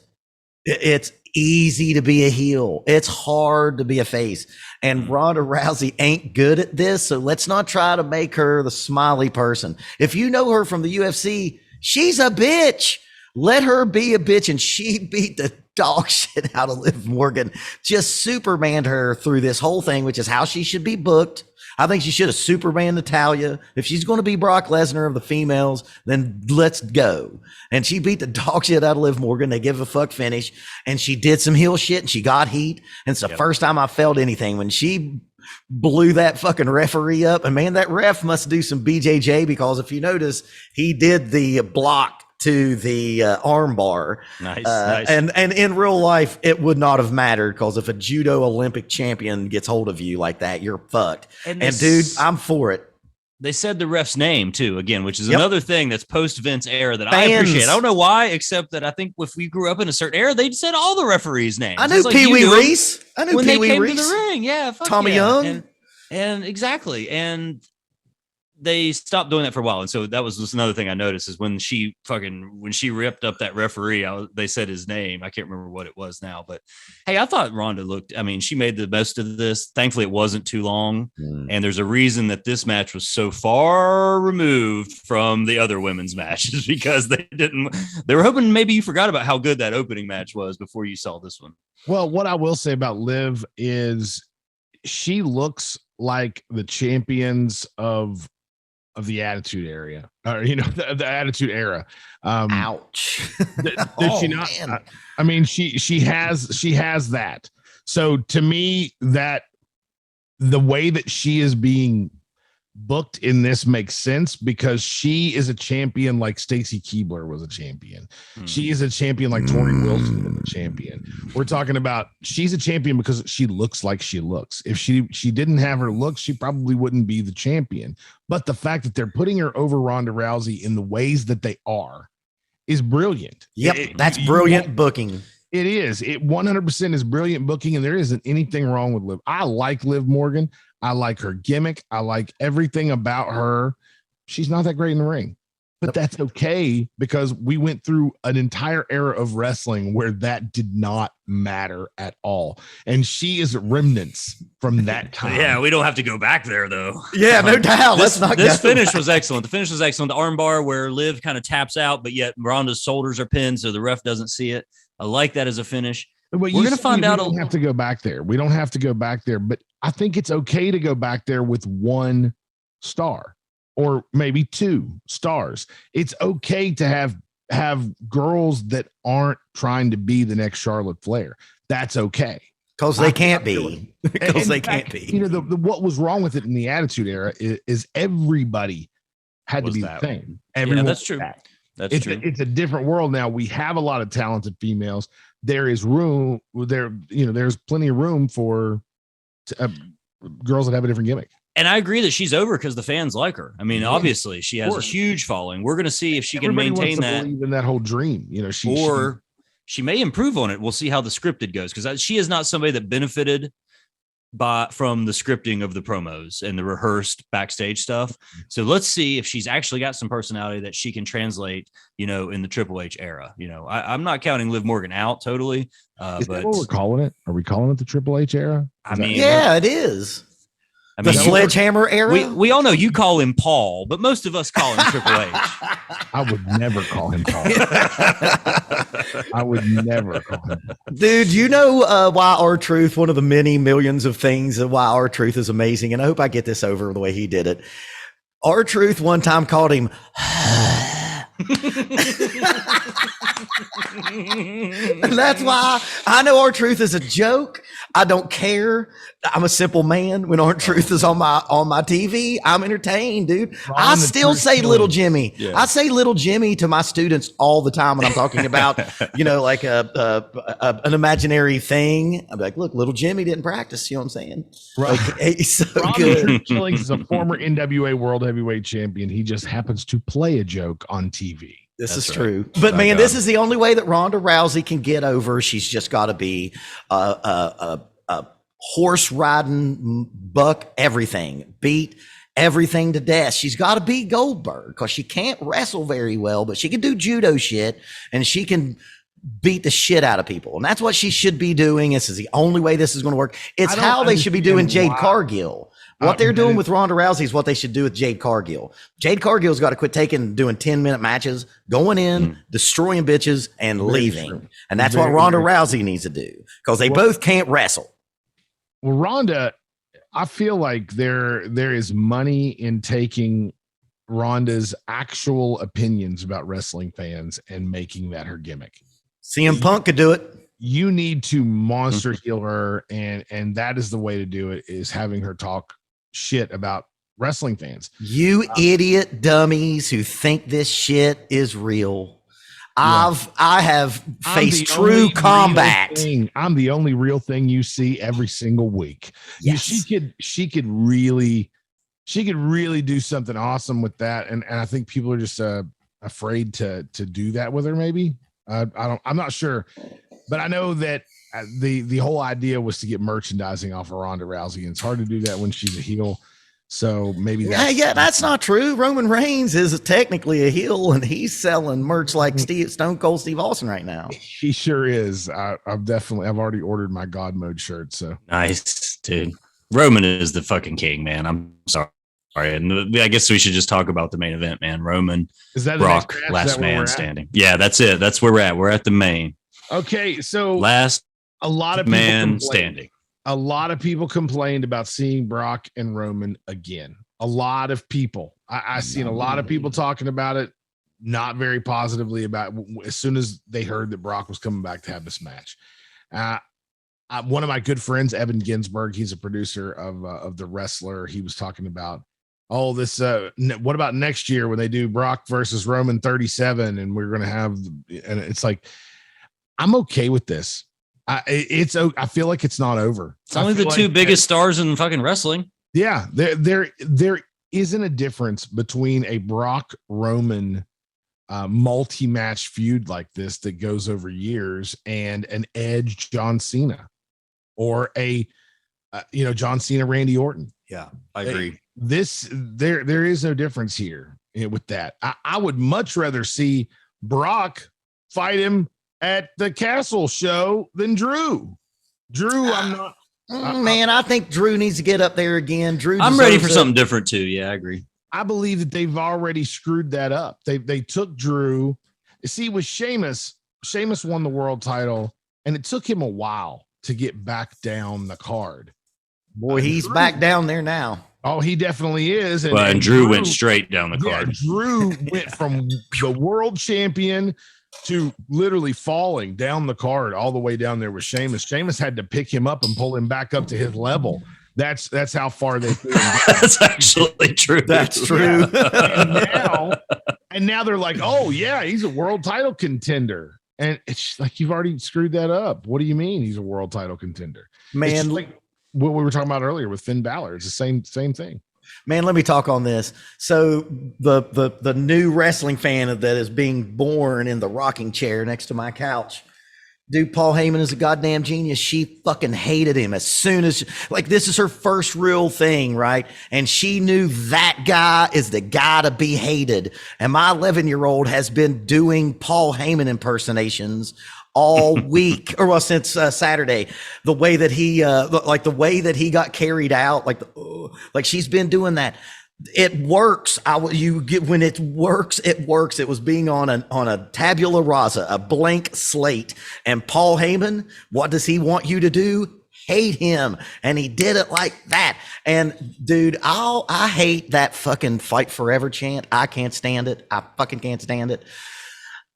it's easy to be a heel. It's hard to be a face. And Ronda Rousey ain't good at this. So let's not try to make her the smiley person. If you know her from the UFC, she's a bitch. Let her be a bitch. And she beat the dog shit out of Liv Morgan. Just Supermaned her through this whole thing, which is how she should be booked. I think she should have Superman Natalia. If she's going to be Brock Lesnar of the females, then let's go. And she beat the dog shit out of Liv Morgan. They give a fuck finish. And she did some heel shit and she got heat. And it's the first time I felt anything when she blew that fucking referee up. And man, that ref must do some BJJ, because if you notice, he did the block to the arm bar. Nice. And in real life, it would not have mattered, because if a judo Olympic champion gets hold of you like that, you're fucked. And dude, I'm for it. They said the ref's name too, again, which is another thing that's post Vince era that I Fans. appreciate. I don't know why, except that I think if we grew up in a certain era, they said all the referees' names. I knew It's like Pee you Wee knew 'em Reese. I knew when Pee they Wee came Reese. to the ring. Yeah, fuck Tommy yeah. Young. And exactly. And they stopped doing that for a while. And so that was just another thing I noticed is when she ripped up that referee, they said his name. I can't remember what it was now, but hey, I thought Ronda she made the best of this. Thankfully it wasn't too long. And there's a reason that this match was so far removed from the other women's matches, because they were hoping maybe you forgot about how good that opening match was before you saw this one. Well, what I will say about Liv is she looks like the champions of the Attitude Era, or the Attitude Era. Ouch! Did she not? Man. I mean, she has that. So to me, that the way that she is being booked in this makes sense, because she is a champion like Stacy Keibler was a champion. She is a champion like Tori Wilson was a champion. We're talking about she's a champion because she looks like she looks. If she didn't have her looks, she probably wouldn't be the champion. But the fact that they're putting her over Ronda Rousey in the ways that they are is brilliant. Yep, that's brilliant booking. It is. It 100% is brilliant booking, and there isn't anything wrong with Liv. I like Liv Morgan. I like her gimmick. I like everything about her. She's not that great in the ring, but that's okay, because we went through an entire era of wrestling where that did not matter at all. And she is remnants from that time. Yeah, we don't have to go back there though. Yeah, no doubt. This finish was excellent. The finish was excellent. The armbar where Liv kind of taps out, but yet Ronda's shoulders are pinned, so the ref doesn't see it. I like that as a finish. But we're going to find out. We don't have to go back there. We don't have to go back there, but I think it's okay to go back there with one star or maybe 2 stars. It's okay to have girls that aren't trying to be the next Charlotte Flair. That's okay. Because they can't be. Because they can't be. What was wrong with it in the Attitude Era is everybody had to be the same. Everyone, that's true. That's true. It's a different world now. We have a lot of talented females. There is room there. There's plenty of room for girls that have a different gimmick. And I agree that she's over because the fans like her. I mean, obviously she has a huge following. We're going to see if she can maintain that. Even that whole dream, she may improve on it. We'll see how the scripted goes, because she is not somebody that benefited from the scripting of the promos and the rehearsed backstage stuff. So let's see if she's actually got some personality that she can translate, in the Triple H era. I'm not counting Liv Morgan out totally. Is that what we're calling it? Are we calling it the Triple H era? It is. The Sledgehammer era? We all know you call him Paul, but most of us call him Triple H. I would never call him Paul. I would never call him Paul. Dude, why R-Truth, one of the many millions of things that why R-Truth is amazing, and I hope I get this over the way he did it. R-Truth one time called him And that's why I know R-Truth is a joke. I don't care. I'm a simple man. When R-Truth is on my TV, I'm entertained, dude. I still say Little Jimmy. Yeah. I say Little Jimmy to my students all the time when I'm talking about, like an imaginary thing. I'm like, look, Little Jimmy didn't practice. You know what I'm saying? Right. Like, he's so Ronda good. Killings is a former NWA World Heavyweight Champion. He just happens to play a joke on TV. This is true. But man, this is the only way that Ronda Rousey can get over. She's just got to be a horse riding buck everything, beat everything to death. She's got to beat Goldberg because she can't wrestle very well, but she can do judo shit and she can beat the shit out of people. And that's what she should be doing. This is the only way this is going to work. It's how they should be doing Jade Cargill. What they're doing with Ronda Rousey is what they should do with Jade Cargill. Jade Cargill's got to quit doing 10-minute matches, going in, destroying bitches, and leaving. And that's what Ronda Rousey needs to do because they both can't wrestle. Well, Ronda, I feel like there is money in taking Ronda's actual opinions about wrestling fans and making that her gimmick. CM Punk could do it. You need to monster heel her, and that is the way to do it, is having her talk shit about wrestling fans. You idiot dummies who think this shit is real. I have faced true combat. I'm the only real thing you see every single week. Yes. She could really do something awesome with that, and I think people are just afraid to do that with her. Maybe I'm not sure, but I know that the whole idea was to get merchandising off of Ronda Rousey, and it's hard to do that when she's a heel. So maybe that's not true. Roman Reigns is technically a heel, and he's selling merch like Stone Cold Steve Austin right now. He sure is. I've already ordered my God Mode shirt. So nice, dude. Roman is the fucking king, man. I'm sorry. And I guess we should just talk about the main event, man. Roman, is that Brock, last man standing. Yeah, that's it. That's where we're at. We're at the main. Okay, so a lot of man standing. A lot of people complained about seeing Brock and Roman again. A lot of people. I seen a lot of people talking about it, not very positively about it, as soon as they heard that Brock was coming back to have this match. One of my good friends, Evan Ginsberg, he's a producer of The Wrestler. He was talking about, what about next year when they do Brock versus Roman 37 and we're going to have, and it's like, I'm okay with this. I feel like it's not over. It's only the two biggest stars in fucking wrestling. Yeah. There isn't a difference between a Brock Roman multi-match feud like this that goes over years and an Edge John Cena or a John Cena Randy Orton. Yeah, I agree. There is no difference here with that. I would much rather see Brock fight him at the Castle show than Drew. I'm not. Man, I think Drew needs to get up there again. I'm ready for something different too. Yeah, I agree. I believe that they've already screwed that up. They took Drew. See, with Sheamus won the world title, and it took him a while to get back down the card. Boy, he's Drew, back down there now. Oh, he definitely is. And Drew went straight down the card. Drew went from the world champion to literally falling down the card all the way down there with Sheamus. Sheamus had to pick him up and pull him back up to his level. That's how far they threw him down. That's actually true. That's true. And now they're like, oh yeah, he's a world title contender. And it's like, you've already screwed that up. What do you mean he's a world title contender? Man, like what we were talking about earlier with Finn Balor. It's the same thing. Man, let me talk on this. So the new wrestling fan that is being born in the rocking chair next to my couch, dude, Paul Heyman is a goddamn genius. She fucking hated him as soon as, like, this is her first real thing, right? And she knew that guy is the guy to be hated. And my 11-year-old has been doing Paul Heyman impersonations all week, or since Saturday. The way that he got carried out, like she's been doing that. It works. When it works, it works. It was being on a tabula rasa, a blank slate. And Paul Heyman, what does he want you to do? Hate him. And he did it like that. And dude, I hate that fucking fight forever chant. I can't stand it. I fucking can't stand it.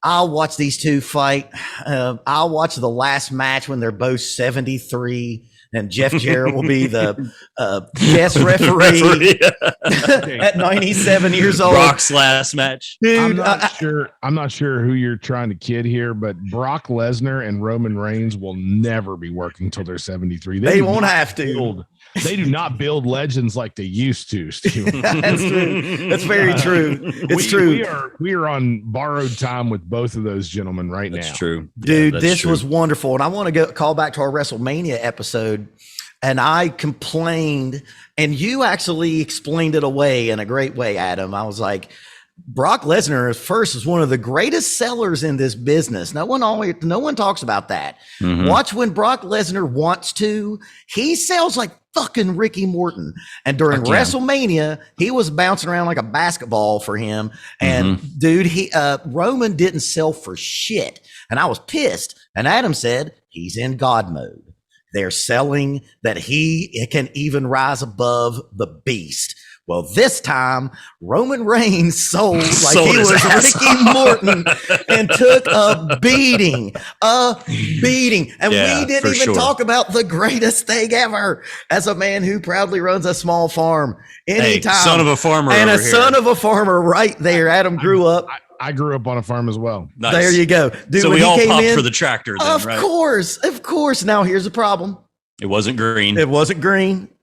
I'll watch these two fight. I'll watch the last match when they're both 73 and Jeff Jarrett will be the guest referee at 97 years old. Brock's last match. Dude, I'm not sure who you're trying to kid here, but Brock Lesnar and Roman Reigns will never be working until they're 73. They won't have to. They do not build legends like they used to, Steve. That's true. That's very true. It's true. We are on borrowed time with both of those gentlemen right now. That's true. Dude, that's this true. was wonderful. And I want to call back to our WrestleMania episode. And I complained, and you actually explained it away in a great way, Adam. I was like, Brock Lesnar first is one of the greatest sellers in this business. No one talks about that. Mm-hmm. Watch when Brock Lesnar wants to, he sells like fucking Ricky Morton. And during WrestleMania, he was bouncing around like a basketball for him. And dude, Roman didn't sell for shit. And I was pissed. And Adam said he's in God mode. They're selling that he can even rise above the beast. Well, this time Roman Reigns sold like he was Ricky Morton and took a beating. And we didn't even talk about the greatest thing ever as a man who proudly runs a small farm. Anytime. Hey, son of a farmer. And son of a farmer right there. Adam grew up. I grew up on a farm as well. Nice. There you go. Dude, so we all popped for the tractor then, Of course. Now here's the problem. It wasn't green.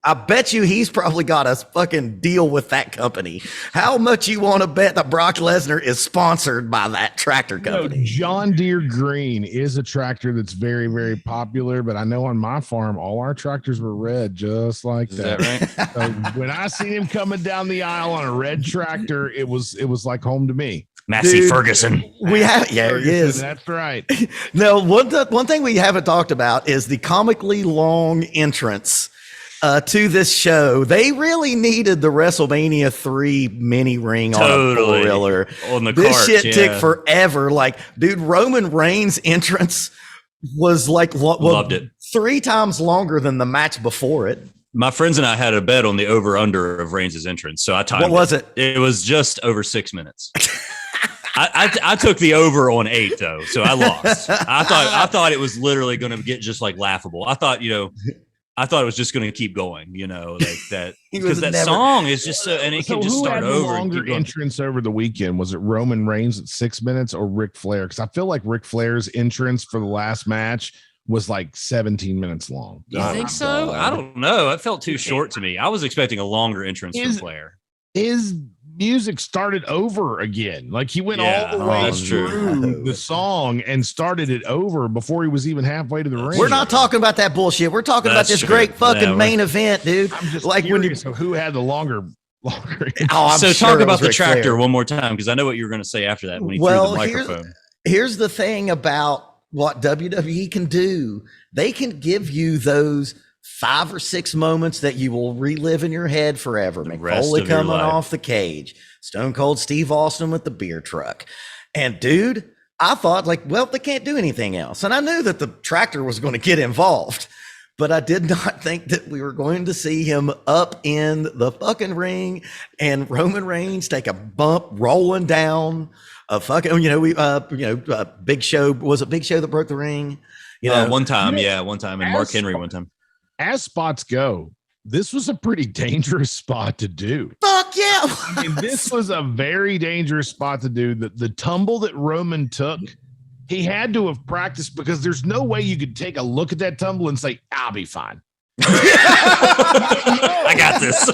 I bet you he's probably got a fucking deal with that company. How much you want to bet that Brock Lesnar is sponsored by that tractor company? John Deere Green is a tractor that's very, very popular, but I know on my farm, all our tractors were red, just like that. Is that right? So when I seen him coming down the aisle on a red tractor, it was like home to me. Massey Ferguson. He is. That's right. No, one thing we haven't talked about is the comically long entrance to this show. They really needed the WrestleMania 3 mini ring on a four-wheeler. On the this cart, shit took forever. Like, dude, Roman Reigns' entrance was like loved it 3 times longer than the match before it. My friends and I had a bet on the over-under of Reigns' entrance, so I timed it. What was it? It was just over 6 minutes. I took the over on 8 though, so I lost. I thought it was literally going to get just like laughable. I thought it was just going to keep going, like that because that song is just so, and it can just start over. Longer entrance over the weekend, was it Roman Reigns at 6 minutes or Ric Flair? Because I feel like Ric Flair's entrance for the last match was like 17 minutes long. You think so? I don't know. It felt too short to me. I was expecting a longer entrance from Flair. His music started over again. Like he went all the way through the song and started it over before he was even halfway to the ring. We're not talking about that bullshit. We're talking about this great fucking main event, dude. I'm just like curious, so who had the longer so talk about the tractor one more time, because I know what you're going to say after that when he threw the microphone. Here's the thing about what WWE can do. They can give you those 5 or 6 moments that you will relive in your head forever. Mick Foley coming off the cage, Stone Cold Steve Austin with the beer truck. And dude, I thought they can't do anything else. And I knew that the tractor was going to get involved, but I did not think that we were going to see him up in the fucking ring and Roman Reigns take a bump rolling down a fucking, Big Show. Was it Big Show that broke the ring? One time. And Mark Henry one time. As spots go, this was a pretty dangerous spot to do. Fuck yeah. I mean, this was a very dangerous spot to do. The tumble that Roman took, he had to have practiced, because there's no way you could take a look at that tumble and say, I'll be fine. I got this.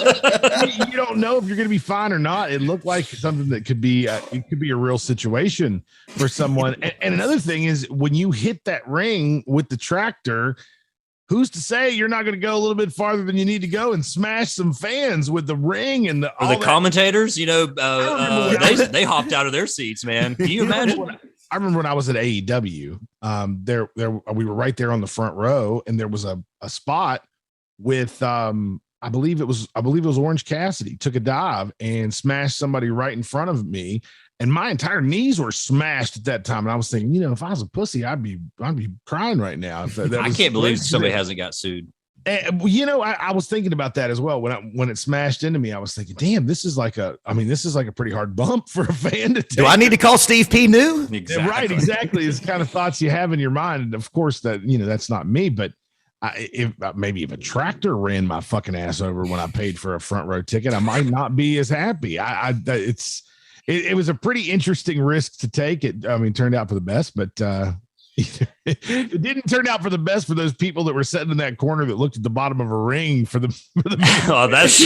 You don't know if you're going to be fine or not. It looked like something that could be it could be a real situation for someone. And another thing is, when you hit that ring with the tractor, who's to say you're not going to go a little bit farther than you need to go and smash some fans with the ring and the commentators? They hopped out of their seats, man. Can you imagine? I remember when I was at AEW. There we were right there on the front row, and there was a spot with I believe it was Orange Cassidy took a dive and smashed somebody right in front of me. And my entire knees were smashed at that time. And I was thinking, if I was a pussy, I'd be crying right now. I can't believe somebody hasn't got sued. And, I was thinking about that as well when it smashed into me. I was thinking, damn, this is like a pretty hard bump for a fan to take. Do I need to call Steve P. New? Exactly. Right, exactly. It's the kind of thoughts you have in your mind. And of course, that that's not me, but if a tractor ran my fucking ass over when I paid for a front row ticket, I might not be as happy. It was a pretty interesting risk to take. It turned out for the best, but it didn't turn out for the best for those people that were sitting in that corner that looked at the bottom of a ring for the oh, that's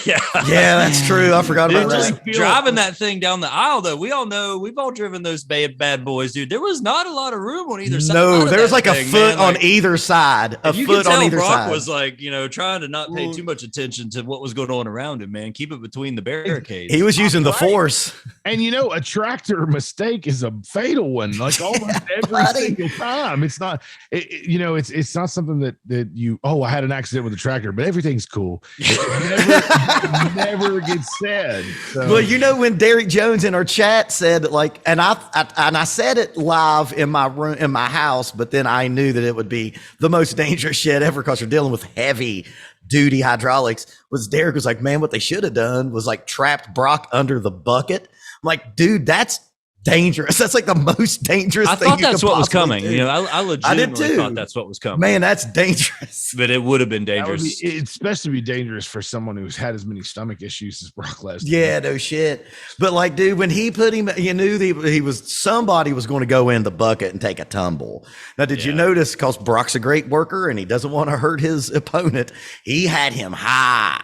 yeah, that's true. I forgot about that. Driving that thing down the aisle, though, we all know we've all driven those bad boys, dude. There was not a lot of room on either side. No, there was like a foot on either side. A foot on either side. Brock was like, trying to not pay too much attention to what was going on around him, man. Keep it between the barricades. He was using the force. And a tractor mistake is a fatal one. Like almost every single time. It's not it's not something that you I had an accident with a tractor, but everything's cool. It never gets said. So. Well, when Derek Jones in our chat said and I said it live in my room in my house, but then I knew that it would be the most dangerous shit ever because you're dealing with heavy duty hydraulics. Derek was like, man, what they should have done was like trapped Brock under the bucket. I'm like, dude, that's dangerous. That's like the most dangerous thing. I thought that's what was coming. I legitimately thought that's what was coming. Man, that's dangerous. But it would have been dangerous. It's especially dangerous for someone who's had as many stomach issues as Brock Lesnar. Yeah, no shit. But dude, when he put him, you knew somebody was going to go in the bucket and take a tumble. Now, did you notice? Because Brock's a great worker and he doesn't want to hurt his opponent. He had him high.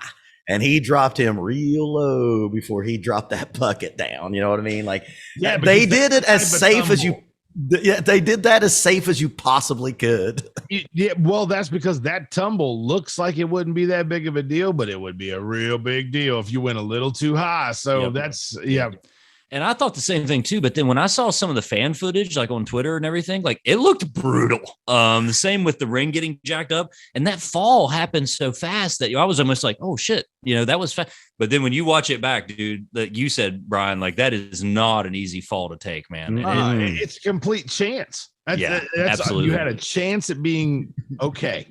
And he dropped him real low before he dropped that bucket down. You know what I mean? They did it as safe as you. Yeah, they did that as safe as you possibly could. Yeah, well, that's because that tumble looks like it wouldn't be that big of a deal, but it would be a real big deal if you went a little too high. So that's. And I thought the same thing too. But then when I saw some of the fan footage, like on Twitter and everything, it looked brutal. The same with the ring getting jacked up, and that fall happened so fast that I was almost like, "Oh shit," that was fast. But then when you watch it back, dude, like you said, Brian, that is not an easy fall to take, man. It's a complete chance. That's absolutely. You had a chance at being okay.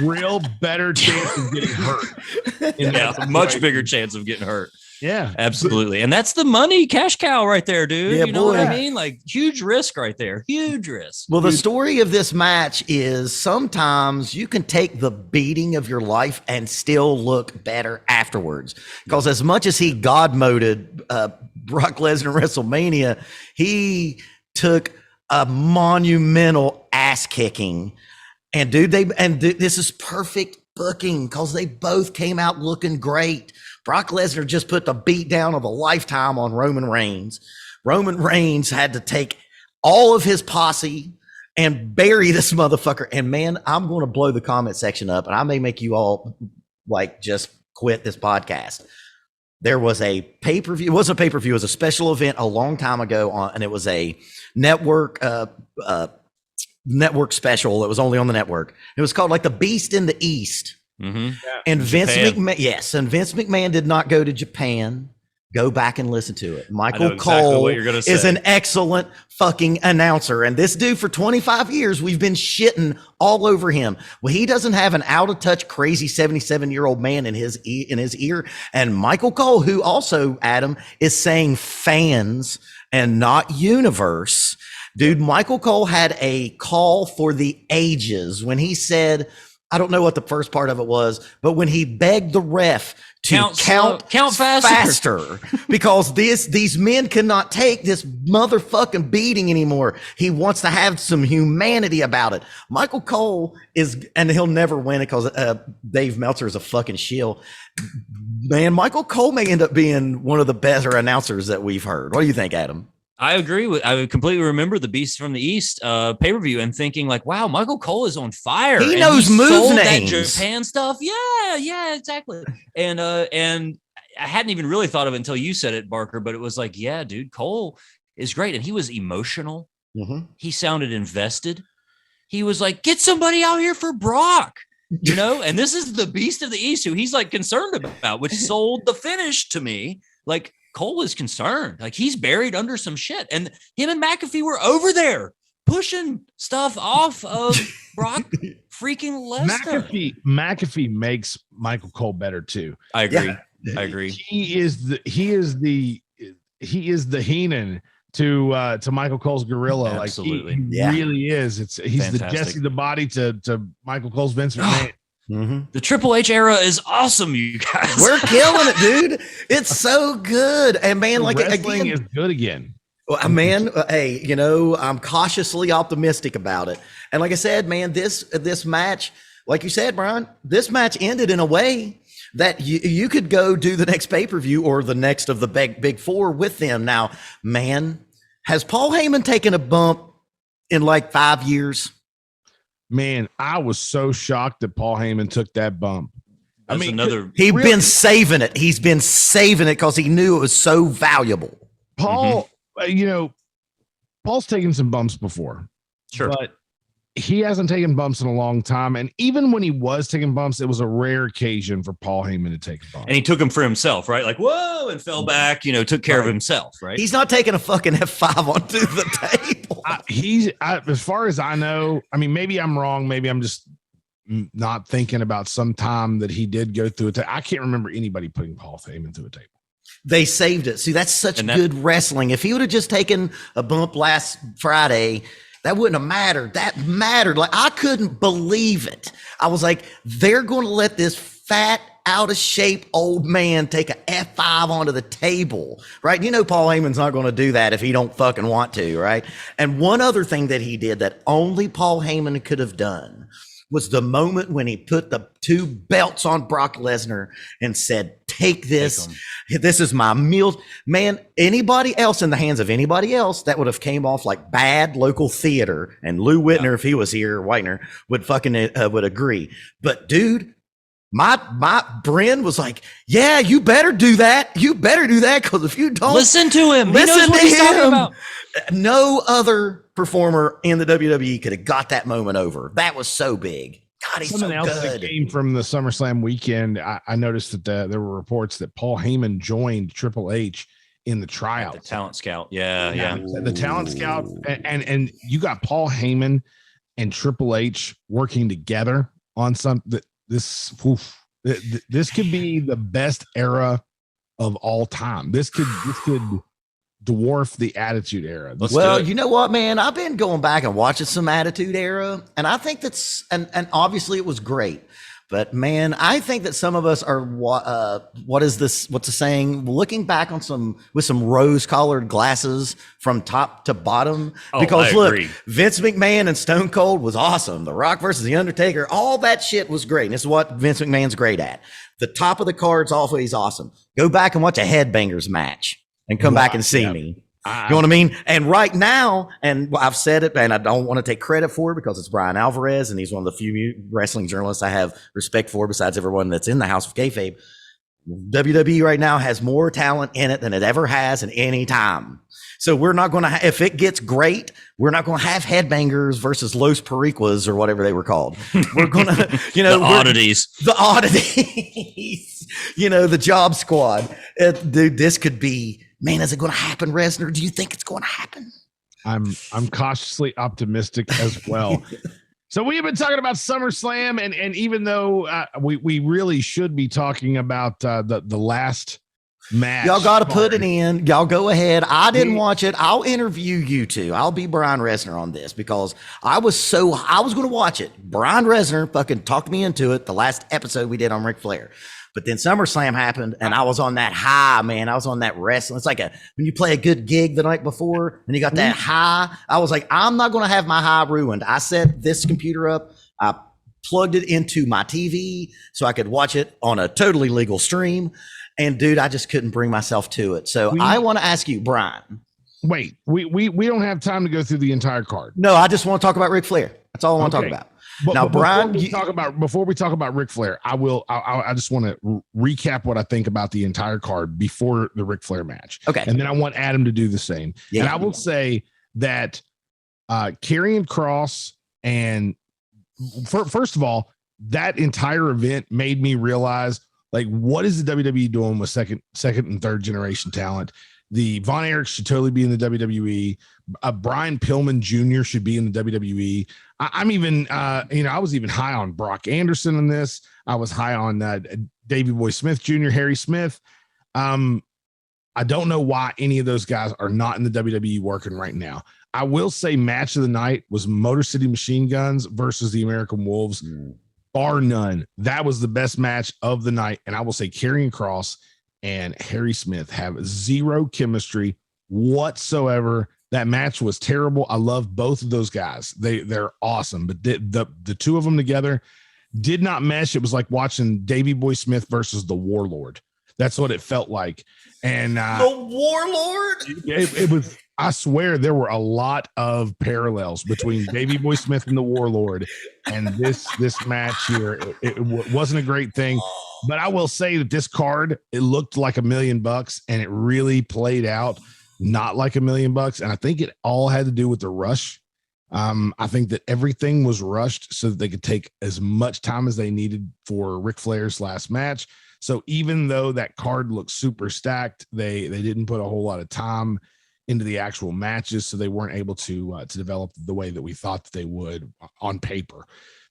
Real better chance of getting hurt. Much bigger chance of getting hurt. Yeah, absolutely. And that's the money cash cow right there, dude. Yeah, you know what I mean? Huge risk right there. Huge risk. Well, the story of this match is sometimes you can take the beating of your life and still look better afterwards. Because as much as he God moded Brock Lesnar WrestleMania, he took a monumental ass kicking. And dude, this is perfect booking because they both came out looking great. Brock Lesnar just put the beat down of a lifetime on Roman Reigns. Roman Reigns had to take all of his posse and bury this motherfucker. And man, I'm going to blow the comment section up and I may make you all just quit this podcast. There was a pay-per-view. It wasn't a pay-per-view. It was a special event a long time ago and it was a network special. It was only on the network. It was called The Beast in the East. Mm-hmm. And Vince McMahon did not go to Japan. Go back and listen to it. Michael Cole is an excellent fucking announcer. And this dude for 25 years, we've been shitting all over him. Well, he doesn't have an out of touch, crazy 77-year-old man in his ear. And Michael Cole, who also, Adam, is saying fans and not universe. Dude, Michael Cole had a call for the ages when he said, I don't know what the first part of it was, but when he begged the ref to count faster because these men cannot take this motherfucking beating anymore. He wants to have some humanity about it. Michael Cole and he'll never win it because Dave Meltzer is a fucking shill. Man, Michael Cole may end up being one of the better announcers that we've heard. What do you think, Adam? I agree I completely remember the Beast from the East pay-per-view and thinking wow, Michael Cole is on fire. He knows move names. That Japan stuff. Yeah, exactly. And I hadn't even really thought of it until you said it, Barker, but it was yeah, dude, Cole is great. And he was emotional. Mm-hmm. He sounded invested. He was get somebody out here for Brock, and this is the Beast of the East who he's concerned about, which sold the finish to me. Cole is concerned. He's buried under some shit. And him and McAfee were over there pushing stuff off of Brock freaking Lesnar. McAfee makes Michael Cole better too. I agree. Yeah. I agree. He is the Heenan to Michael Cole's gorilla. Absolutely. Like he really is. He's fantastic. the Jesse the Body to Michael Cole's Vince McMahon. Mm-hmm. The Triple H era is awesome, you guys. We're killing it, dude. It's so good. And man, like wrestling again, is good again. well, man, hey, you know, I'm cautiously optimistic about it. And like I said, man, this match, like you said, Brian, this match ended in a way that you could go do the next pay-per-view or the next of the big four with them. Now, man, has Paul Heyman taken a bump in like 5 years? Man, I was so shocked that Paul Heyman took that bump. That's another. He's been saving it. He's been saving it because he knew it was so valuable. Paul, Paul's taken some bumps before. Sure. But he hasn't taken bumps in a long time. And even when he was taking bumps, it was a rare occasion for Paul Heyman to take a bump. And he took him for himself, right? Like, whoa, and fell back, took care of himself, right? He's not taking a fucking F5 onto the table. As far as I know, I mean, maybe I'm wrong. Maybe I'm just not thinking about some time that he did go through it. I can't remember anybody putting Paul Heyman through a table. They saved it. See, that's such good wrestling. If he would have just taken a bump last Friday, that wouldn't have mattered. That mattered. Like, I couldn't believe it. I was like, they're going to let this fat, out of shape old man take a F5 onto the table, right? You know, Paul Heyman's not going to do that if he don't fucking want to, right? And one other thing that he did that only Paul Heyman could have done was the moment when he put the 2 belts on Brock Lesnar and said, take this. This is my meal. Man, anybody else in the hands of anybody else, that would have came off like bad local theater. And Lou Whitner, if he was here, Whitener, would fucking would agree. But dude, my Bren was like, yeah, you better do that. You better do that, because if you don't listen to him, he knows what he's talking about. No other performer in the WWE could have got that moment over. That was so big. God, he's Something so else good. that came from the SummerSlam weekend, I noticed that there were reports that Paul Heyman joined Triple H in the tryout. The talent scout. Yeah. The talent scout. And you got Paul Heyman and Triple H working together on something. This could be the best era of all time. This could dwarf the Attitude Era. Well, you know what, man? I've been going back and watching some Attitude Era, and I think that's and obviously it was great. But man, I think that some of us are what's the saying? Looking back on some rose-colored glasses from top to bottom. Because look, Vince McMahon and Stone Cold was awesome. The Rock versus The Undertaker, all that shit was great. And this is what Vince McMahon's great at. The top of the card's always awesome. Go back and watch a Headbangers match and come back and see me. You know what I mean? And right now, and I've said it, and I don't want to take credit for it because it's Brian Alvarez, and he's one of the few wrestling journalists I have respect for besides everyone that's in the House of Kayfabe. WWE right now has more talent in it than it ever has in any time. So we're not going to, if it gets great, we're not going to have Headbangers versus Los Periquas or whatever they were called. We're going to, the oddities, the Job Squad. Dude, this could be. Man, is it going to happen, Resner? Do you think it's going to happen? I'm cautiously optimistic as well. So we have been talking about SummerSlam, and even though we really should be talking about the last match, y'all got to put it in. Y'all go ahead. I didn't watch it. I'll interview you two. I'll be Brian Resner on this because I was going to watch it. Brian Resner fucking talked me into it. The last episode we did on Ric Flair. But then SummerSlam happened, and I was on that high, man. I was on that wrestling. It's like when you play a good gig the night before, and you got that high. I was like, I'm not going to have my high ruined. I set this computer up. I plugged it into my TV so I could watch it on a totally legal stream. And dude, I just couldn't bring myself to it. So I want to ask you, Brian. Wait, we don't have time to go through the entire card. No, I just want to talk about Ric Flair. That's all I want to talk about. But, now, Brian, before we talk about Ric Flair, I just want to recap what I think about the entire card before the Ric Flair match. Okay. And then I want Adam to do the same. Yeah. And I will say that Karrion Kross and first of all, that entire event made me realize, like, what is the WWE doing with second and third generation talent? The Von Erich should totally be in the WWE. Brian Pillman Jr. should be in the WWE. I'm even, I was even high on Brock Anderson in this. I was high on Davey Boy Smith Jr., Harry Smith. I don't know why any of those guys are not in the WWE working right now. I will say match of the night was Motor City Machine Guns versus the American Wolves. Bar none. That was the best match of the night. And I will say Karrion Kross and Harry Smith have zero chemistry whatsoever. That match was terrible. I love both of those guys. They're awesome, but the two of them together did not mesh. It was like watching Davey Boy Smith versus the Warlord. That's what it felt like. And the Warlord. It was. I swear there were a lot of parallels between Davey Boy Smith and the Warlord, and this match here. It wasn't a great thing, but I will say that this card, it looked like $1 million, and it really played out not like $1 million. And I think it all had to do with the rush. I think that everything was rushed so that they could take as much time as they needed for Ric Flair's last match. So even though that card looked super stacked, they didn't put a whole lot of time into the actual matches, so they weren't able to develop the way that we thought that they would on paper.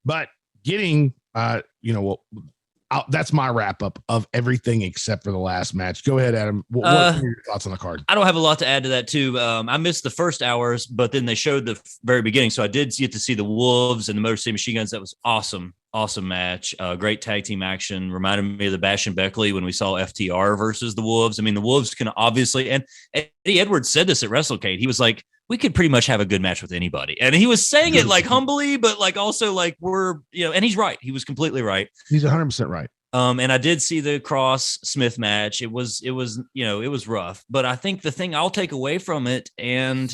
But getting, that's my wrap up of everything except for the last match. Go ahead, Adam. What are your thoughts on the card? I don't have a lot to add to that too. I missed the first hours, but then they showed the very beginning, so I did get to see the Wolves and the Motor City Machine Guns. That was awesome. Awesome match. Great tag team action. Reminded me of the Bash and Beckley when we saw FTR versus the Wolves. I mean, the Wolves can obviously, and Eddie Edwards said this at WrestleCade. He was like, we could pretty much have a good match with anybody. And he was saying it like humbly, but like also like we're, and he's right. He was completely right. He's 100% right. And I did see the Cross Smith match. It was rough, but I think the thing I'll take away from it, and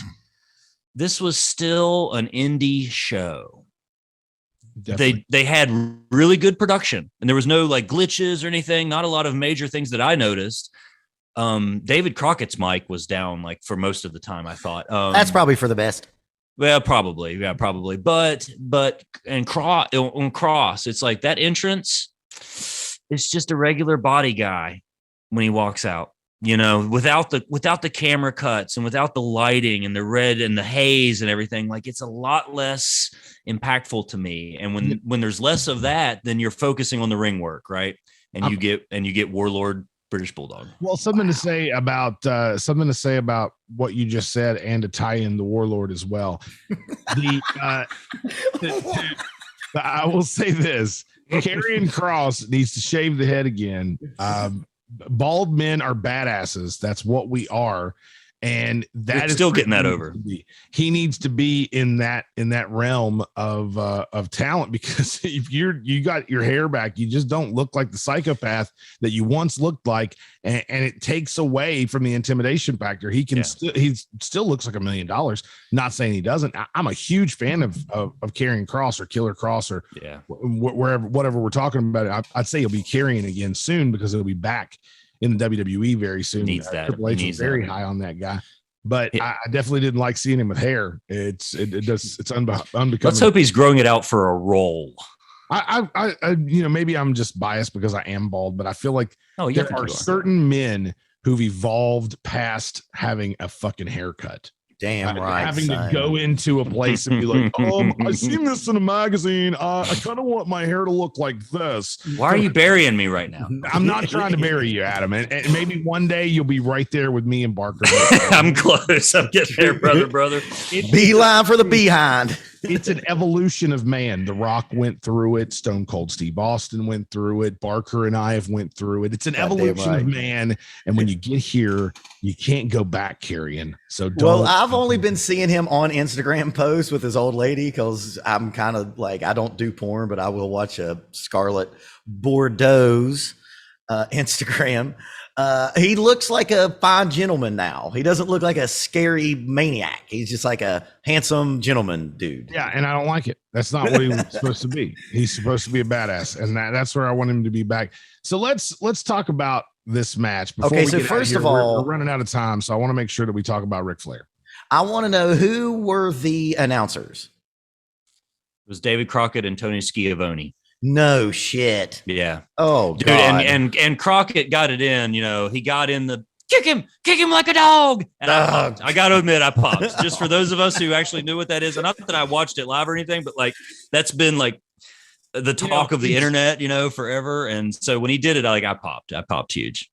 this was still an indie show. Definitely. They had really good production, and there was no like glitches or anything. Not a lot of major things that I noticed. David Crockett's mic was down like for most of the time, I thought. That's probably for the best. Well, probably. Yeah, probably. But on Cross, it's like that entrance, it's just a regular body guy when he walks out. Without the camera cuts and without the lighting and the red and the haze and everything, like it's a lot less impactful to me. And when there's less of that, then you're focusing on the ring work, right? And you get Warlord British Bulldog. Well, something to say about what you just said, and to tie in the Warlord as well. I will say this: Karrion Kross needs to shave the head again. Bald men are badasses. That's what we are. And that is still getting that over. He needs to be in that realm of talent, because if you got your hair back, you just don't look like the psychopath that you once looked like, and it takes away from the intimidation factor. He still looks like $1 million. Not saying he doesn't. I'm a huge fan of Karrion Kross or Killer Kross or whatever we're talking about. I'd say he'll be carrying again soon, because he'll be back in the WWE very soon. Needs that. Triple H is very high on that guy, but I definitely didn't like seeing him with hair. It's unbecoming. Let's hope he's growing it out for a role. I maybe I'm just biased because I am bald, but I feel like there are certain men who've evolved past having a fucking haircut. Damn right. Having to go into a place and be like, I seen this in a magazine. I kind of want my hair to look like this. Why are you burying me right now? I'm not trying to bury you, Adam. And maybe one day you'll be right there with me and Barker. I'm close. I'm getting there, brother. Beeline for the behind. It's an evolution of man. The Rock went through it. Stone Cold Steve Austin went through it. Barker and I have went through it. It's an evolution of man. And when you get here, you can't go back, Karrion. So I've only been seeing him on Instagram posts with his old lady, because I'm kind of like, I don't do porn, but I will watch a Scarlett Bordeaux's Instagram. He looks like a fine gentleman now. He doesn't look like a scary maniac. He's just like a handsome gentleman dude. Yeah, and I don't like it. That's not what he was supposed to be. He's supposed to be a badass, and that's where I want him to be back. So let's talk about this match. Okay, so first of all, we're running out of time, so I want to make sure that we talk about Ric Flair. I want to know, who were the announcers? It was David Crockett and Tony Schiavone. No shit. Yeah. Oh, dude, God. and Crockett got it in. He got in the kick him like a dog. And I got to admit, I popped. Just for those of us who actually knew what that is, and not that I watched it live or anything, but like that's been like the talk of the internet, forever. And so when he did it, I popped huge.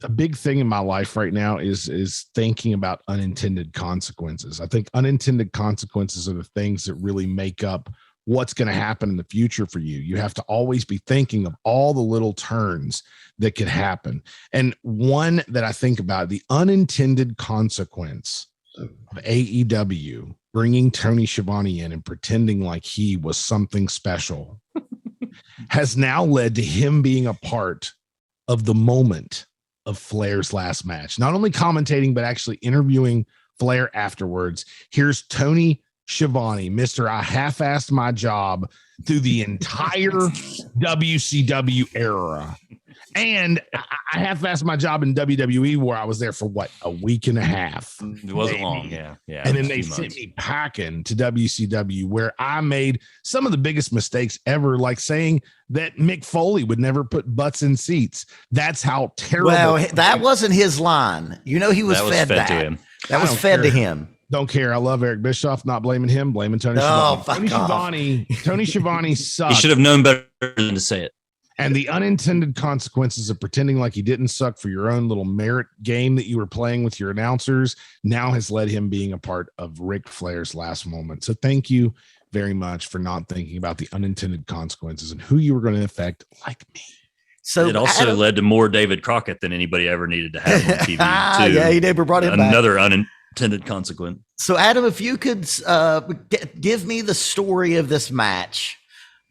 A big thing in my life right now is thinking about unintended consequences. I think unintended consequences are the things that really make up what's going to happen in the future for you. You have to always be thinking of all the little turns that could happen. And one that I think about, the unintended consequence of AEW bringing Tony Schiavone in and pretending like he was something special has now led to him being a part of the moment of Flair's last match, not only commentating, but actually interviewing Flair afterwards. Here's Tony Schiavone, Mr. I half-assed my job through the entire WCW era. And I half-assed my job in WWE where I was there for a week and a half. It wasn't long. Yeah. And then they sent me packing to WCW where I made some of the biggest mistakes ever, like saying that Mick Foley would never put butts in seats. That's how terrible. Well, that wasn't his line. He was fed that. To him. That was fed to him. Don't care. I love Eric Bischoff. Not blaming him. Blaming Tony Schiavone. Tony Schiavone sucked. He should have known better than to say it. And the unintended consequences of pretending like he didn't suck for your own little merit game that you were playing with your announcers now has led him being a part of Ric Flair's last moment. So thank you very much for not thinking about the unintended consequences and who you were going to affect like me. So it also led to more David Crockett than anybody ever needed to have on TV. Too. Yeah, he never brought him another back. Unintended consequence. So Adam, if you could give me the story of this match,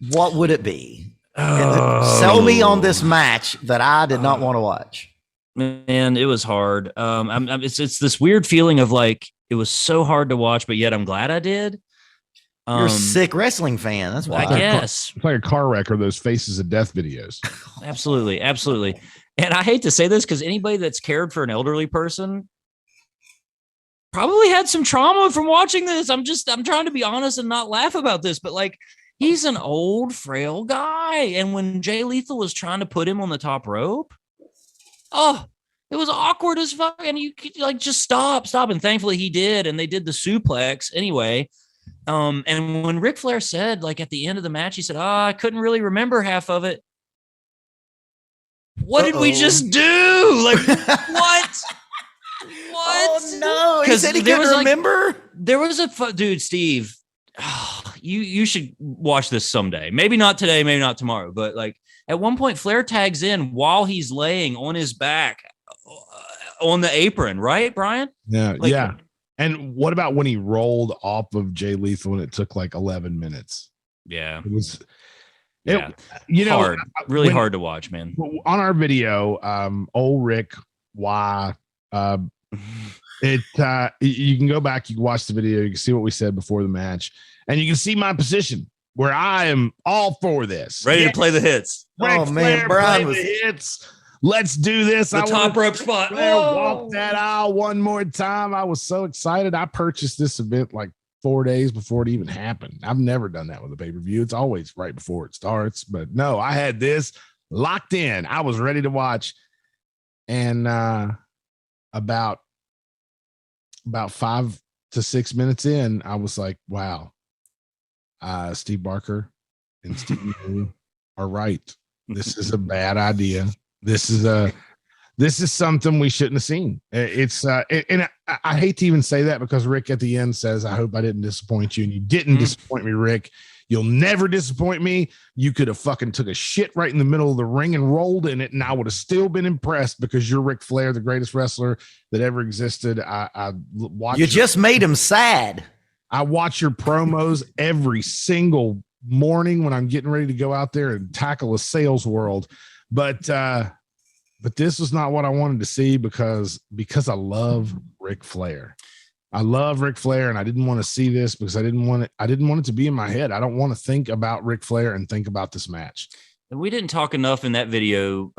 what would it be? Sell me on this match that I did not want to watch. Man, it was hard. It's this weird feeling of like it was so hard to watch, but yet I'm glad I did. You're a sick wrestling fan. That's why. I guess. It's like a car wreck or those Faces of Death videos. Absolutely. And I hate to say this because anybody that's cared for an elderly person probably had some trauma from watching this. I'm trying to be honest and not laugh about this, but like, he's an old, frail guy. And when Jay Lethal was trying to put him on the top rope, it was awkward as fuck. And you could like just stop. And thankfully he did. And they did the suplex anyway. And when Ric Flair said, like at the end of the match, he said, I couldn't really remember half of it. What did we just do? Like, what? Oh, no. He said he couldn't remember? There was dude, Steve. You should watch this someday. Maybe not today, maybe not tomorrow, but like at one point Flair tags in while he's laying on his back on the apron, right, Brian? Yeah, yeah. And what about when he rolled off of Jay Lethal and it took like 11 minutes? Yeah. It was hard, really hard to watch, man. On our video, old Rick, why you can go back, you can watch the video, you can see what we said before the match. And you can see my position where I am all for this. Ready to play the hits. Oh, man. Brian was... the hits. Let's do this. The top rope spot. Walk that aisle one more time. I was so excited. I purchased this event like 4 days before it even happened. I've never done that with a pay-per-view. It's always right before it starts. But no, I had this locked in. I was ready to watch. And about 5 to 6 minutes in, I was like, wow. Steve Barker and Steve New are right. This is a bad idea. This is something we shouldn't have seen. And I hate to even say that because Rick at the end says, I hope I didn't disappoint you. And you didn't disappoint me, Rick. You'll never disappoint me. You could have fucking took a shit right in the middle of the ring and rolled in it, and I would have still been impressed because you're Ric Flair, the greatest wrestler that ever existed. I watched. You just made him sad. I watch your promos every single morning when I'm getting ready to go out there and tackle a sales world. But this was not what I wanted to see because I love Ric Flair. I love Ric Flair, and I didn't want to see this because I didn't want it to be in my head. I don't want to think about Ric Flair and think about this match. And we didn't talk enough in that video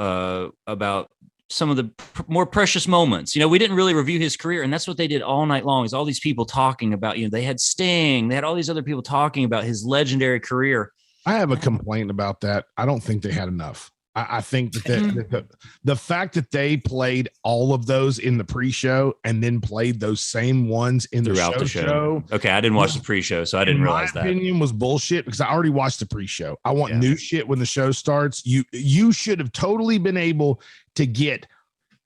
about some of the more precious moments. We didn't really review his career, and that's what they did all night long is all these people talking about, they had Sting, they had all these other people talking about his legendary career. I have a complaint about that. I don't think they had enough. I think that the fact that they played all of those in the pre-show and then played those same ones in throughout the show. Okay, I didn't watch the pre-show, so I didn't realize that. My opinion was bullshit because I already watched the pre-show. I want new shit when the show starts. You should have totally been able to get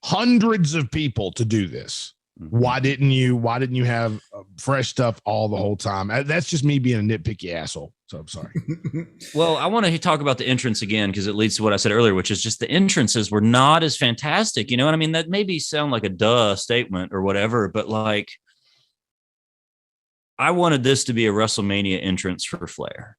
hundreds of people to do this. Why didn't you have fresh stuff all the whole time? That's just me being a nitpicky asshole. So I'm sorry. Well, I want to talk about the entrance again because it leads to what I said earlier, which is just the entrances were not as fantastic. You know what I mean? That maybe sound like a duh statement or whatever, but like I wanted this to be a WrestleMania entrance for Flair.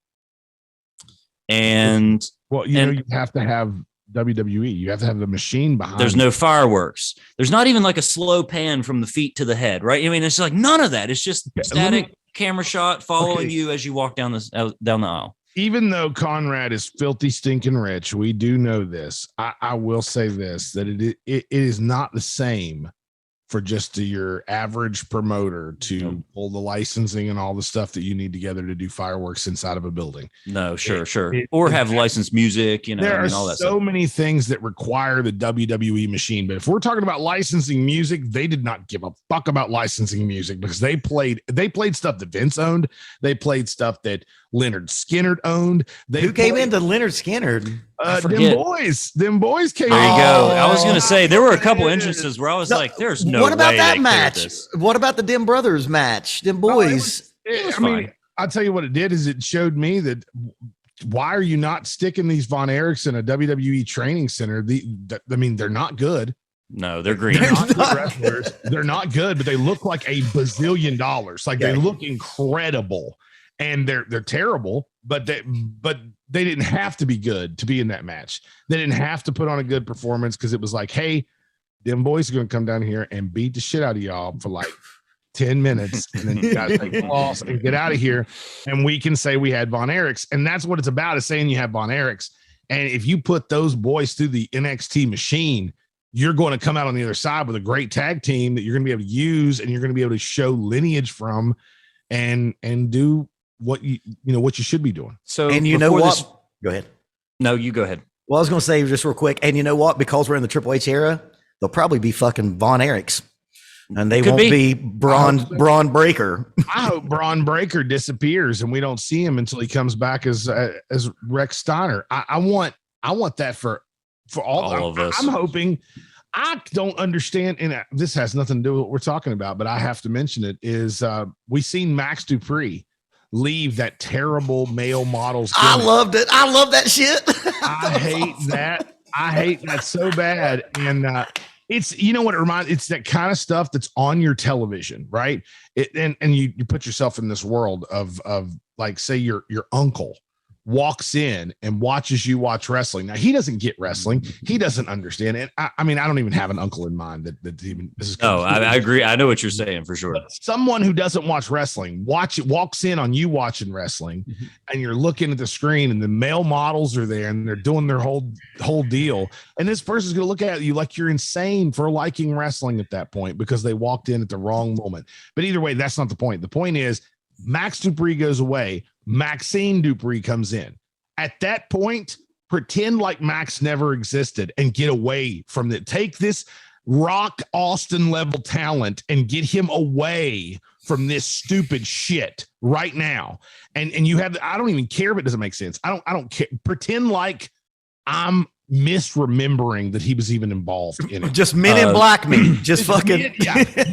And well, you have to have WWE. You have to have the machine behind. There's no fireworks. There's not even like a slow pan from the feet to the head, right? I mean, it's like none of that. It's just static camera shot following you as you walk down the aisle. Even though Conrad is filthy stinking rich, we do know this. I will say this, that it is not the same for just your average promoter to pull the licensing and all the stuff that you need together to do fireworks inside of a building. No, sure. Or have licensed music, there are all that so stuff. many things that require the WWE machine. But if we're talking about licensing music, they did not give a fuck about licensing music because they played stuff that Vince owned. They played stuff that Leonard Skinner owned. Who came into Leonard Skinner? Them boys came. There you go. I was going to say there were a couple entrances where I was like, "There's no." What about way that they match? this. What about the Dim Brothers match? Them boys. I mean, I'll tell you what it did is it showed me that why are you not sticking these Von Erichs in a WWE training center? I mean, they're not good. No, they're green. They're not good wrestlers. They're not good, but they look like $1 bazillion. Like they look incredible, and they're terrible. But they didn't have to be good to be in that match. They didn't have to put on a good performance because it was like, hey, them boys are going to come down here and beat the shit out of y'all for like 10 minutes. And then you guys take the loss and get out of here. And we can say we had Von Erichs. And that's what it's about, is saying you have Von Erichs. And if you put those boys through the NXT machine, you're going to come out on the other side with a great tag team that you're going to be able to use and you're going to be able to show lineage from and do what what you should be doing. So, and you know what? Go ahead. No, you go ahead. Well, I was going to say just real quick, and you know what? Because we're in the Triple H era, they'll probably be fucking Von Erichs, and they won't be Braun Breaker. I hope Braun Breaker disappears and we don't see him until he comes back as Rex Steiner. I want that for all of us. I'm hoping. I don't understand, and this has nothing to do with what we're talking about, but I have to mention it. Is we seen Max Dupree leave that terrible male models gimmick. I loved it. I love that shit. I hate that. I hate that so bad. And it's, what it reminds, it's that kind of stuff that's on your television, right? And you put yourself in this world of like, say your uncle walks in and watches you watch wrestling. Now he doesn't get wrestling. He doesn't understand it. I mean, I don't even have an uncle in mind that even this is. Oh, I agree. I know what you're saying for sure. But someone who doesn't watch wrestling, walks in on you watching wrestling, and you're looking at the screen and the male models are there and they're doing their whole deal. And this person's going to look at you like you're insane for liking wrestling at that point because they walked in at the wrong moment. But either way, that's not the point. The point is Max Dupree goes away. Maxine Dupree comes in. At that point, pretend like Max never existed and get away from it. Take this Rock Austin level talent and get him away from this stupid shit right now. And you have, I don't even care if it doesn't make sense. I don't care. Pretend like I'm misremembering that he was even involved in it. Just Men in Black me. Just fucking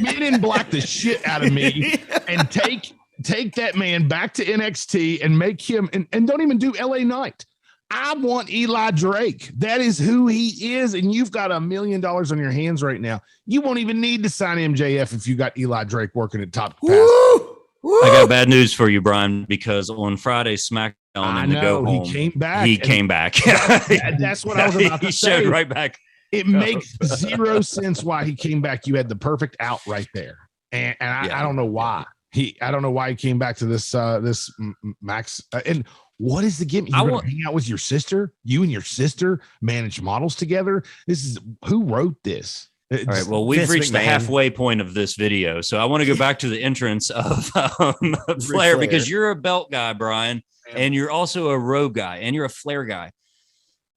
Men in Black the shit out of me and take that man back to NXT and make him and don't even do LA Knight. I want Eli Drake. That is who he is. And you've got $1 million on your hands right now. You won't even need to sign MJF if you got Eli Drake working at top capacity. I got bad news for you, Brian, because on Friday, Smackdown and the Go Home, he came back. He came back. That's what I was about to say. He showed right back. It makes zero sense why he came back. You had the perfect out right there. And I don't know why. I don't know why he came back to this Max. And what is the gimmick? You want to hang out with your sister? You and your sister manage models together? This is who wrote this? All right. Well, we've reached the halfway point of this video, so I want to go back to the entrance of Flair because you're a belt guy, Brian, and you're also a Rogue guy, and you're a Flair guy.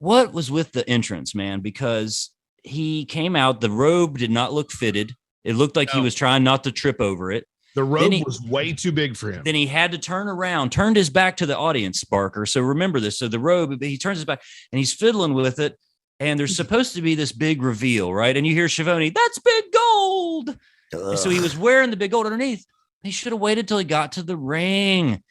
what was with the entrance, man? Because he came out, the robe did not look fitted. It looked like he was trying not to trip over it. The robe was way too big for him. Then he had to turn around, turned his back to the audience, Barker. So remember this. So the robe, he turns his back and he's fiddling with it. And there's supposed to be this big reveal, right? And you hear Schiavone, that's big gold. So he was wearing the big gold underneath. He should have waited till he got to the ring,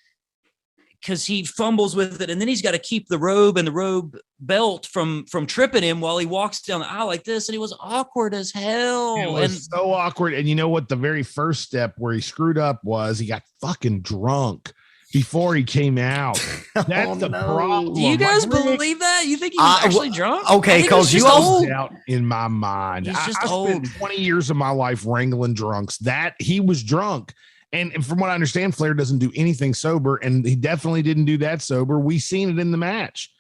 because he fumbles with it. And then he's got to keep the robe and the robe belt from tripping him while he walks down the aisle like this. And he was awkward as hell. It was so awkward. And you know what? The very first step where he screwed up was he got fucking drunk before he came out. That's the problem. Do you guys believe that? You think he was actually drunk? Okay, because you all out in my mind. He's just I old. spent 20 years of my life wrangling drunks. That he was drunk. And from what I understand, Flair doesn't do anything sober, and he definitely didn't do that sober. We seen it in the match.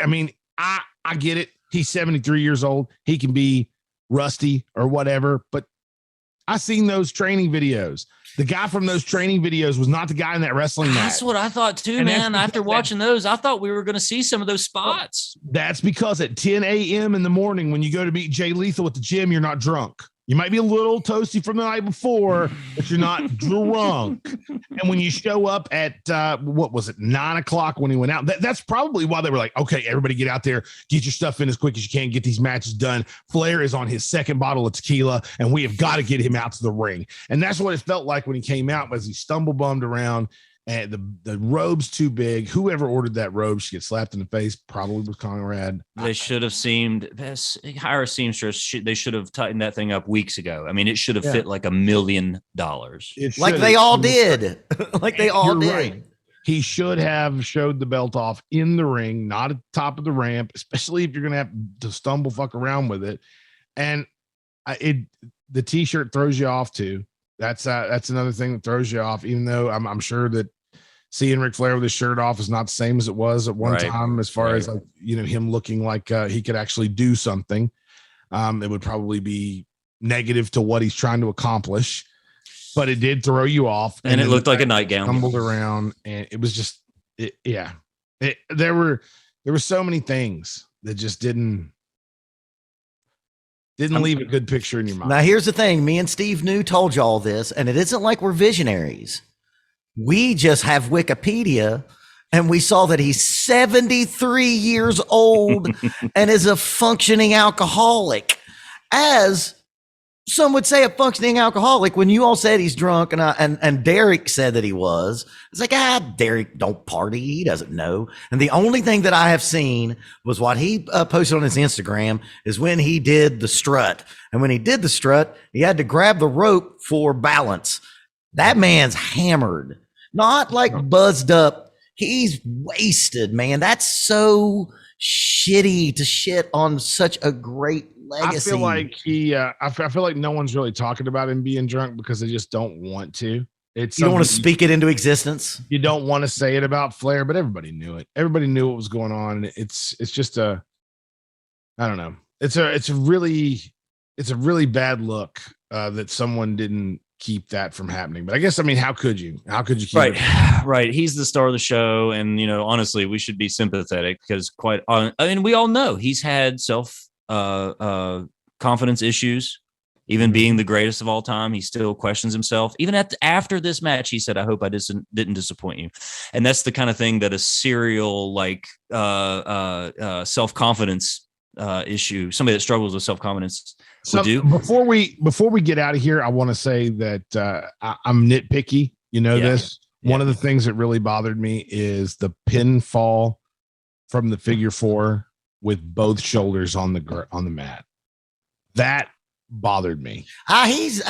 I mean, I get it. He's 73 years old. He can be rusty or whatever, but I seen those training videos. The guy from those training videos was not the guy in that wrestling match. That's what I thought too, man. After watching those, I thought we were going to see some of those spots. That's because at 10 a.m. in the morning, when you go to meet Jay Lethal at the gym, you're not drunk. You might be a little toasty from the night before, but you're not drunk. And when you show up at, 9 o'clock when he went out, that's probably why they were like, okay, everybody get out there, get your stuff in as quick as you can, get these matches done. Flair is on his second bottle of tequila, and we have got to get him out to the ring. And that's what it felt like when he came out, as he stumble bummed around. And the robe's too big. Whoever ordered that robe should get slapped in the face. Probably was Conrad. They should have hire a seamstress. They should have tightened that thing up weeks ago. I mean, it should have fit like $1 million. Like they all did. Like they all did. Right. He should have showed the belt off in the ring, not at the top of the ramp, especially if you're going to have to stumble fuck around with it. And the t-shirt throws you off too. That's another thing that throws you off, even though I'm sure that seeing Ric Flair with his shirt off is not the same as it was at one time, as far as like, him looking like he could actually do something. It would probably be negative to what he's trying to accomplish, but it did throw you off. And it looked like a nightgown. Tumbled around, and it was just, there were so many things that just didn't leave a good picture in your mind. Now, here's the thing. Me and Steve New told you all this, and it isn't like we're visionaries. We just have Wikipedia, and we saw that he's 73 years old and is a functioning alcoholic. As some would say, a functioning alcoholic. When you all said he's drunk, and Derek said that he was, it's like, Derek don't party. He doesn't know. And the only thing that I have seen was what he posted on his Instagram is when he did the strut. And when he did the strut, he had to grab the rope for balance. That man's hammered, not like buzzed up. He's wasted, man. That's so shitty to shit on such a great legacy. I feel like I feel like no one's really talking about him being drunk because they just don't want to. You don't want to speak it into existence. You don't want to say it about Flair, but everybody knew it. Everybody knew what was going on. And it's just I don't know. It's a really bad look that someone didn't keep that from happening. But I guess, how could you keep it? Right. He's the star of the show. And, honestly, we should be sympathetic because we all know he's had confidence issues. Even being the greatest of all time, he still questions himself. Even after this match, he said, I hope I didn't disappoint you. And that's the kind of thing that a serial self-confidence issue, somebody that struggles with self-confidence would do. Before we get out of here, I want to say that I'm nitpicky. This. Yeah. One of the things that really bothered me is the pinfall from the figure four with both shoulders on the mat. That bothered me. He's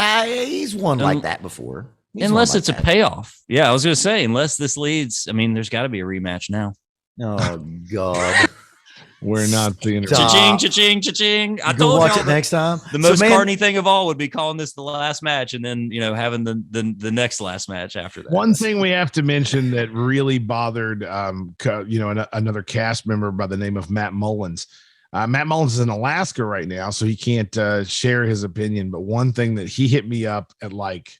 won like that before. Unless it's a payoff. Yeah, I was going to say, unless this leads, there's got to be a rematch now. Oh, God. We're not seeing it. Cha-ching, cha-ching, cha-ching. I told you. Watch it next time. The most carny thing of all would be calling this the last match and then, having the next last match after that. One thing we have to mention that really bothered, another cast member by the name of Matt Mullins. Matt Mullins is in Alaska right now, so he can't share his opinion. But one thing that he hit me up at it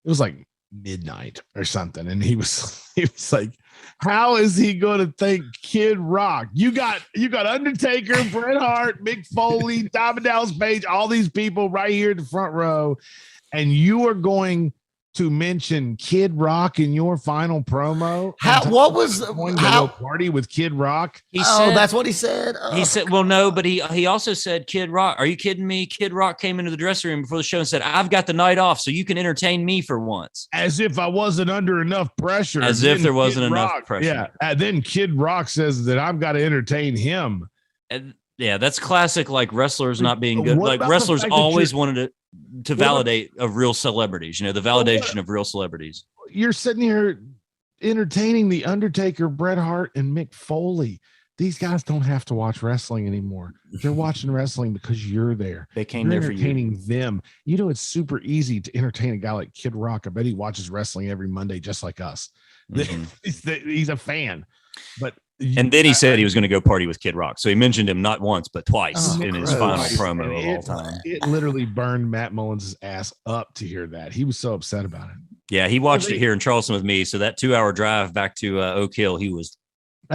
was like midnight or something. And he was like, How is he going to thank Kid Rock? You got Undertaker, Bret Hart, Mick Foley, Diamond Dallas Page, all these people right here in the front row, and you are going to mention Kid Rock in your final promo? What was going to go party with Kid Rock? He said, that's what he said. He said, well, no, but he also said, Kid Rock, are you kidding me? Kid Rock came into the dressing room before the show and said, I've got the night off, so you can entertain me for once. As if I wasn't under enough pressure. As if there wasn't enough pressure. Yeah. And then Kid Rock says that I've got to entertain him. And yeah, that's classic, like wrestlers not being good. Like wrestlers always wanted to validate of real celebrities, the validation of real celebrities. You're sitting here entertaining the Undertaker, Bret Hart, and Mick Foley. These guys don't have to watch wrestling anymore. They're watching wrestling because you're there. They came there for you. Entertaining them. It's super easy to entertain a guy like Kid Rock. I bet he watches wrestling every Monday, just like us. Mm-hmm. He's a fan. And then he said he was going to go party with Kid Rock. So he mentioned him not once, but twice in his final promo of all time. It literally burned Matt Mullins' ass up to hear that. He was so upset about it. Yeah, he watched it here in Charleston with me. So that 2-hour drive back to Oak Hill, he was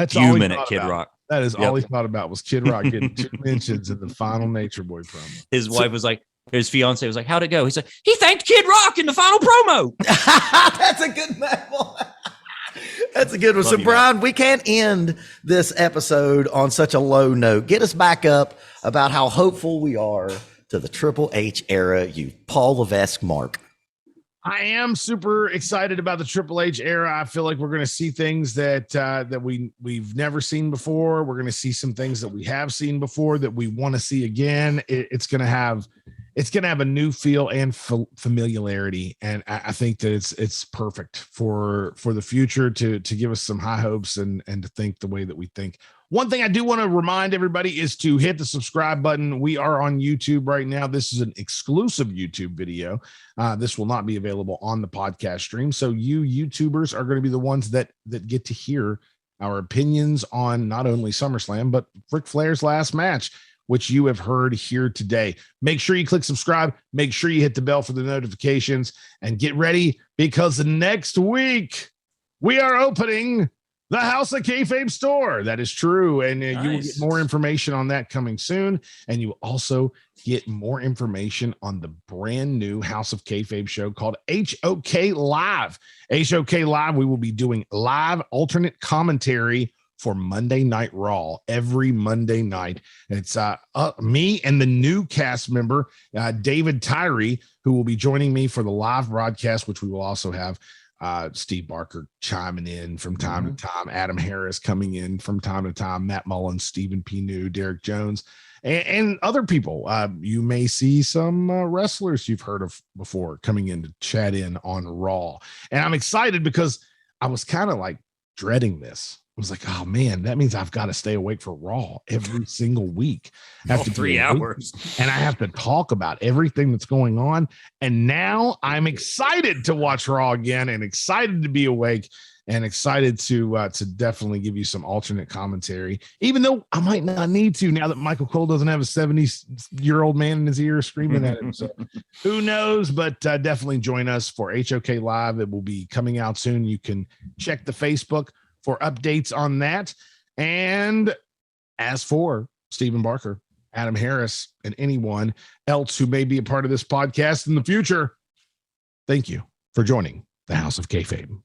fuming at Kid Rock. That is all he thought about was Kid Rock getting 2 mentions in the final Nature Boy promo. His wife was like, his fiance was like, how'd it go? He said, he thanked Kid Rock in the final promo. That's a good Matt Mullins. That's a good one. So, Brian, we can't end this episode on such a low note. Get us back up about how hopeful we are to the Triple H era, you Paul Levesque mark. I am super excited about the Triple H era. I feel like we're going to see things that we've never seen before. We're going to see some things that we have seen before that we want to see again. It's going to have a new feel and familiarity, and I think that it's perfect for the future to give us some high hopes and to think the way that we think. One thing I do want to remind everybody is to hit the subscribe button. We are on YouTube right now. This is an exclusive YouTube video. This will not be available on the podcast stream. So you YouTubers are going to be the ones that get to hear our opinions on not only SummerSlam, but Ric Flair's last match, which you have heard here today. Make sure you click subscribe. Make sure you hit the bell for the notifications and get ready, because next week we are opening the House of Kayfabe store. That is true. And you will get more information on that coming soon. And you will also get more information on the brand new House of Kayfabe show called HOK Live. HOK Live, we will be doing live alternate commentary for Monday Night Raw every Monday night. It's me and the new cast member, David Tyree, who will be joining me for the live broadcast, which we will also have Steve Barker chiming in from time to time, Adam Harris coming in from time to time, Matt Mullins, Stephen P. New, Derek Jones, and other people. You may see some wrestlers you've heard of before coming in to chat in on Raw. And I'm excited because I was kind of like dreading this. I was like, oh man, that means I've got to stay awake for Raw every single week after 3 hours. And I have to talk about everything that's going on. And now I'm excited to watch Raw again, and excited to be awake, and excited to definitely give you some alternate commentary, even though I might not need to now that Michael Cole doesn't have a 70-year-old man in his ear screaming at him. So who knows, but definitely join us for HOK Live. It will be coming out soon. You can check the Facebook for updates on that. And as for Stephen Barker, Adam Harris, and anyone else who may be a part of this podcast in the future, thank you for joining the House of Kayfabe.